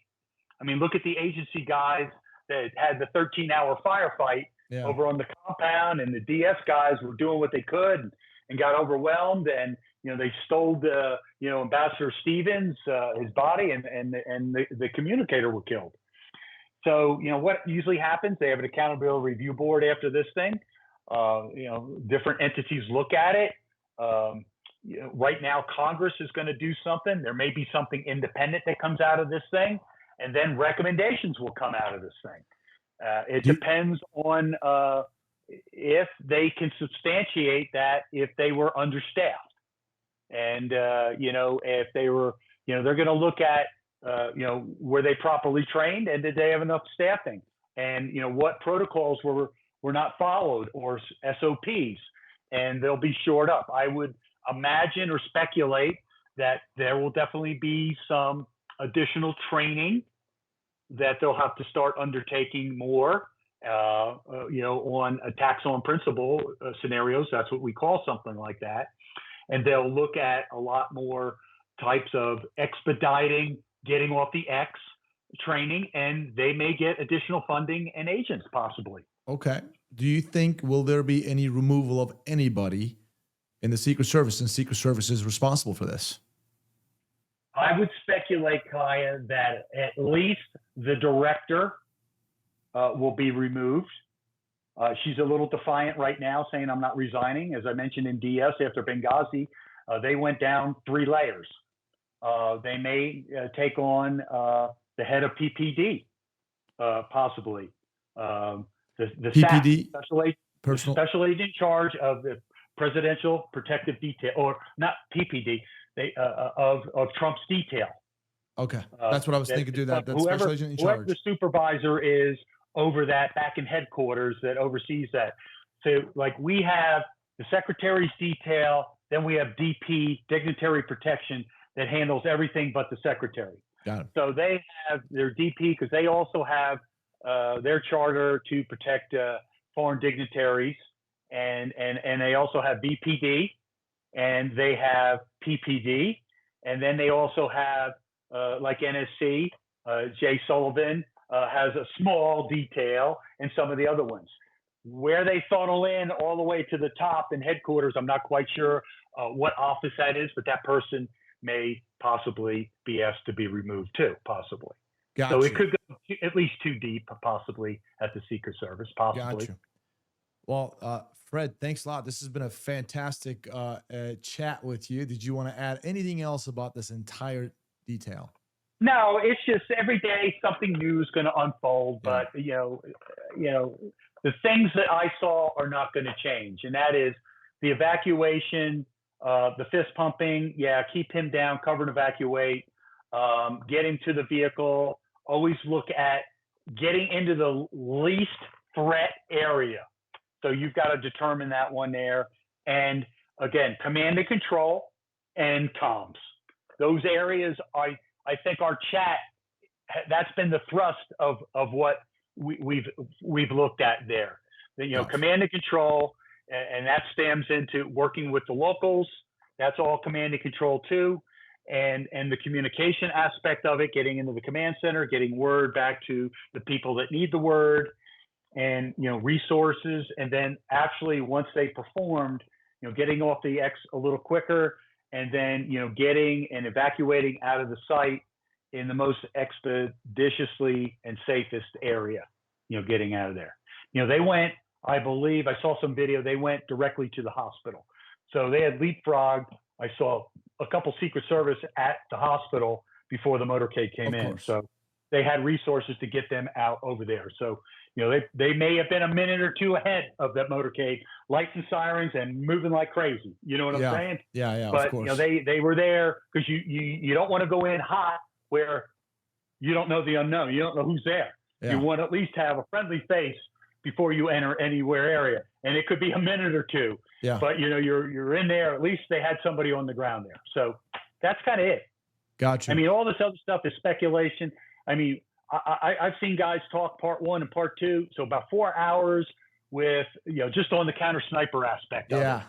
I mean, look at the agency guys that had the 13-hour firefight over on the compound, and the DS guys were doing what they could and got overwhelmed, and they stole Ambassador Stevens, his body, and the communicator were killed. So what usually happens? They have an accountability review board after this thing. Different entities look at it. Right now, Congress is going to do something. There may be something independent that comes out of this thing, and then recommendations will come out of this thing. It depends on if they can substantiate that, if they were understaffed. And, if they were, they're going to look at, were they properly trained, and did they have enough staffing? And, what protocols were not followed, or SOPs, and they'll be shored up. I would imagine or speculate that there will definitely be some additional training that they'll have to start undertaking more, on attacks on principle scenarios. That's what we call something like that. And they'll look at a lot more types of expediting, getting off the X training, and they may get additional funding and agents possibly. Okay. Do you think, will there be any removal of anybody in the Secret Service, and Secret Service is responsible for this? I would speculate, Kaya, that at least the director will be removed. She's a little defiant right now, saying I'm not resigning. As I mentioned in DS, after Benghazi, they went down 3 layers. They may take on the head of PPD, possibly. The PPD, special agent in charge of the Presidential Protective Detail, or not PPD, of Trump's detail. Okay, that's what I was thinking. Do that. That's special agent in charge. Whoever the supervisor is over that, back in headquarters, that oversees that. So, like, we have the Secretary's detail, then we have DP, Dignitary Protection, that handles everything but the Secretary. Got it. So they have their DP, because they also have their charter to protect foreign dignitaries, and they also have BPD, and they have PPD, and then they also have like NSC, Jay Sullivan has a small detail, and some of the other ones. Where they funnel in all the way to the top in headquarters, I'm not quite sure what office that is, but that person may possibly be asked to be removed too, possibly. Gotcha. So it could go at least 2 deep, possibly, at the Secret Service, possibly. Gotcha. Well, Fred, thanks a lot. This has been a fantastic chat with you. Did you want to add anything else about this entire detail? No, it's just every day something new is going to unfold. But the things that I saw are not going to change, and that is the evacuation, the fist pumping. Yeah, keep him down, cover and evacuate. Get him to the vehicle. Always look at getting into the least threat area. So you've got to determine that one there. And again, command and control and comms. Those areas, I think our chat, that's been the thrust of what we've looked at there. Command and control, and that stems into working with the locals. That's all command and control too. and the communication aspect of it, getting into the command center, getting word back to the people that need the word, and resources, and then actually once they performed, getting off the X a little quicker, and then getting and evacuating out of the site in the most expeditiously and safest area, getting out of there. They went, I believe I saw some video, they went directly to the hospital. So they had leapfrogged. I saw a couple Secret Service at the hospital before the motorcade came in. So they had resources to get them out over there. So, they may have been a minute or two ahead of that motorcade, lights and sirens and moving like crazy. You know what I'm saying? Yeah, but, of course. They were there because you don't want to go in hot where you don't know the unknown. You don't know who's there. Yeah. You want to at least have a friendly face before you enter anywhere area. And it could be a minute or two. Yeah. But, you're in there. At least they had somebody on the ground there. So that's kind of it. Gotcha. I mean, all this other stuff is speculation. I mean, I've seen guys talk part 1 and part 2. So about 4 hours with, just on the counter sniper aspect of it,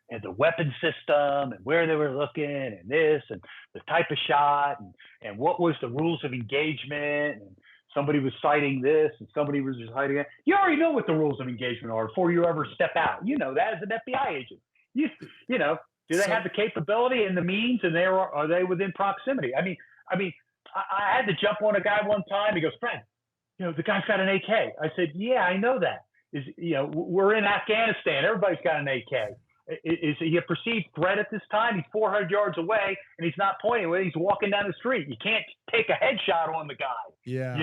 and the weapon system and where they were looking and this and the type of shot and what was the rules of engagement, and somebody was citing this and somebody was citing that. You already know what the rules of engagement are before you ever step out. You know that as an FBI agent. Do they have the capability and the means, and are they within proximity? I mean, I had to jump on a guy one time. He goes, "Fred, the guy's got an AK." I said, "Yeah, I know that. We're in Afghanistan. Everybody's got an AK. Is he a perceived threat at this time? He's 400 yards away, and he's not pointing away. He's walking down the street. You can't take a headshot on the guy. Yeah.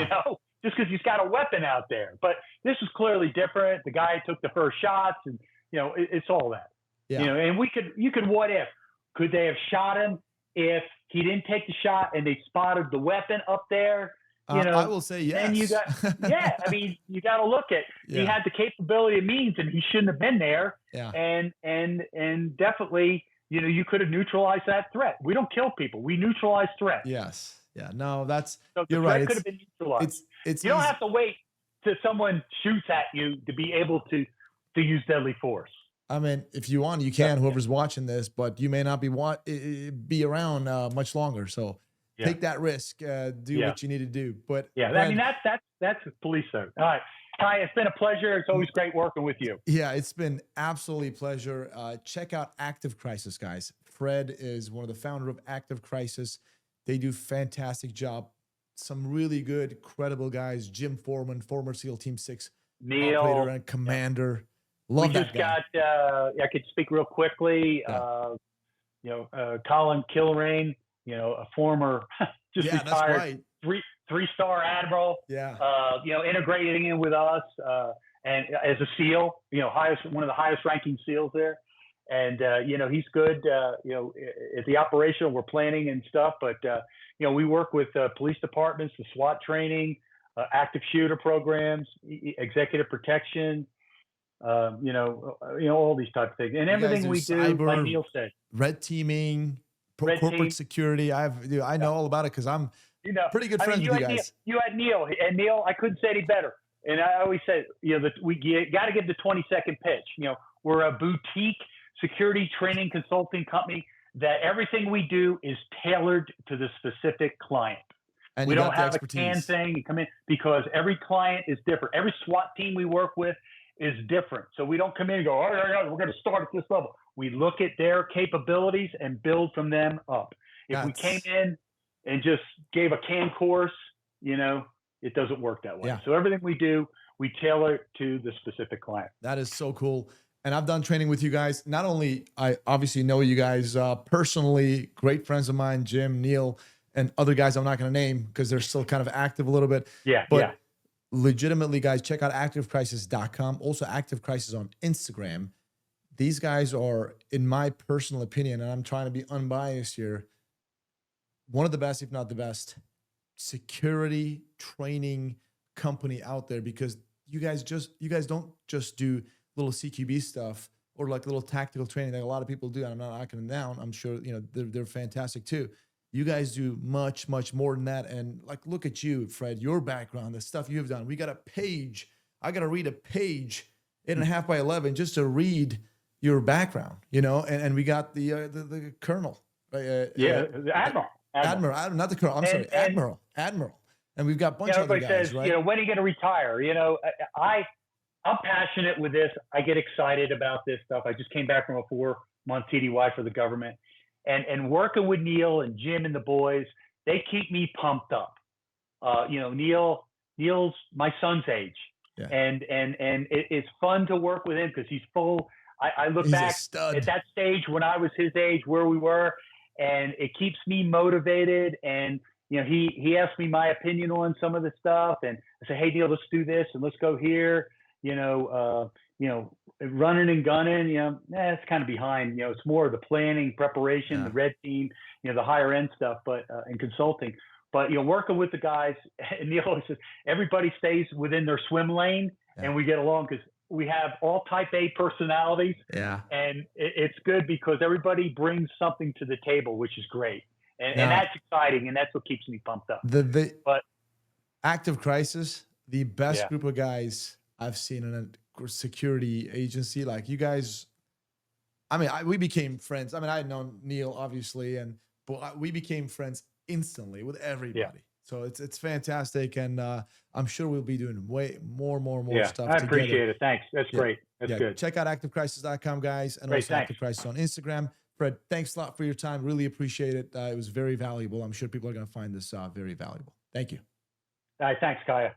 Just because he's got a weapon out there. But this is clearly different. The guy took the first shots, and it's all that. Yeah. And you could what if? Could they have shot him if he didn't take the shot and they spotted the weapon up there? I will say yes. And you got to look at. Yeah. He had the capability and means, and he shouldn't have been there. Yeah. And definitely, you could have neutralized that threat. We don't kill people; we neutralize threats. Yes. Yeah. No, that's so you're right. It could have been neutralized. It's you don't have to wait till someone shoots at you to be able to use deadly force. I mean, if you want, you can. Whoever's watching this, but you may not be around much longer. So take that risk. Do what you need to do. But that's police service. All right, Ty, it's been a pleasure. It's always great working with you. Yeah, it's been absolutely pleasure. Check out Active Crisis, guys. Fred is one of the founder of Active Crisis. They do fantastic job. Some really good, credible guys. Jim Foreman, former SEAL Team 6 Neil, operator and commander. Love we that just guy. I could speak real quickly. Colin Kilrain, a former retired three-star admiral. Yeah. Integrating in with us and as a SEAL, one of the highest ranking SEALs there. And he's good. At the operational, we're planning and stuff, but we work with police departments, the SWAT training, active shooter programs, executive protection. All these types of things, and everything we do, like Neil said, red teaming, corporate security. I know all about it because I'm pretty good friends with you guys. You had Neil, and Neil, I couldn't say any better. And I always said, we got to give the 20-second pitch. We're a boutique security training consulting company that everything we do is tailored to the specific client. And we don't have a can thing. You come in because every client is different. Every SWAT team we work with is different. So we don't come in and go, all right, we're going to start at this level. We look at their capabilities and build from them up. If we came in and just gave a can course, it doesn't work that way. Yeah. So everything we do, we tailor to the specific client. That is so cool. And I've done training with you guys. Not only I obviously know you guys personally, great friends of mine, Jim, Neil, and other guys I'm not going to name because they're still kind of active a little bit. Yeah. But legitimately, guys, check out activecrisis.com. Also, Active Crisis on Instagram. These guys are, in my personal opinion, and I'm trying to be unbiased here, one of the best, if not the best, security training company out there, because you guys don't just do little CQB stuff or like little tactical training that a lot of people do. And I'm not knocking them down. I'm sure they're fantastic too. You guys do much, much more than that. And like, look at you, Fred, your background, the stuff you've done. We got a page. I got to read a page, 8.5 by 11, just to read, your background, you know, and we got the colonel, Yeah, the admiral, not the colonel. I'm sorry, and admiral, and we've got a you bunch know, of other everybody says, guys, you right? know, when are you going to retire? You know, I'm passionate with this. I get excited about this stuff. I just came back from a 4-month TDY for the government, and working with Neil and Jim and the boys, they keep me pumped up. You know, Neil's my son's age, Yeah, and it's fun to work with him because he's full. I look he's a back at stud. that stage when I was his age, where we were, and it keeps me motivated. And you know, he asked me my opinion on some of the stuff, and I say, hey Neil, let's do this and let's go here. You know, running and gunning. You know, it's kind of behind. You know, it's more of the planning, preparation, Yeah, the red team. You know, the higher end stuff, but in consulting. But you know, working with the guys, and Neil always says everybody stays within their swim lane, yeah, and we get along because we have all Type A personalities, yeah. and it's good because everybody brings something to the table, which is great, and Now, that's exciting, and that's what keeps me pumped up. the But active crisis, the best yeah, group of guys I've seen in a security agency. Like you guys, I mean, we became friends. I mean, I had known Neil obviously, but we became friends instantly with yeah, everybody. So it's fantastic, and I'm sure we'll be doing way more yeah. stuff I together. appreciate it. Thanks. That's Yeah, great. That's yeah. good. Check out activecrisis.com, guys, and Great. also Thanks. Active Crisis on Instagram. Fred, thanks a lot for your time. Really appreciate it. It was very valuable. I'm sure people are going to find this very valuable. Thank you. All right. Thanks, Kaya.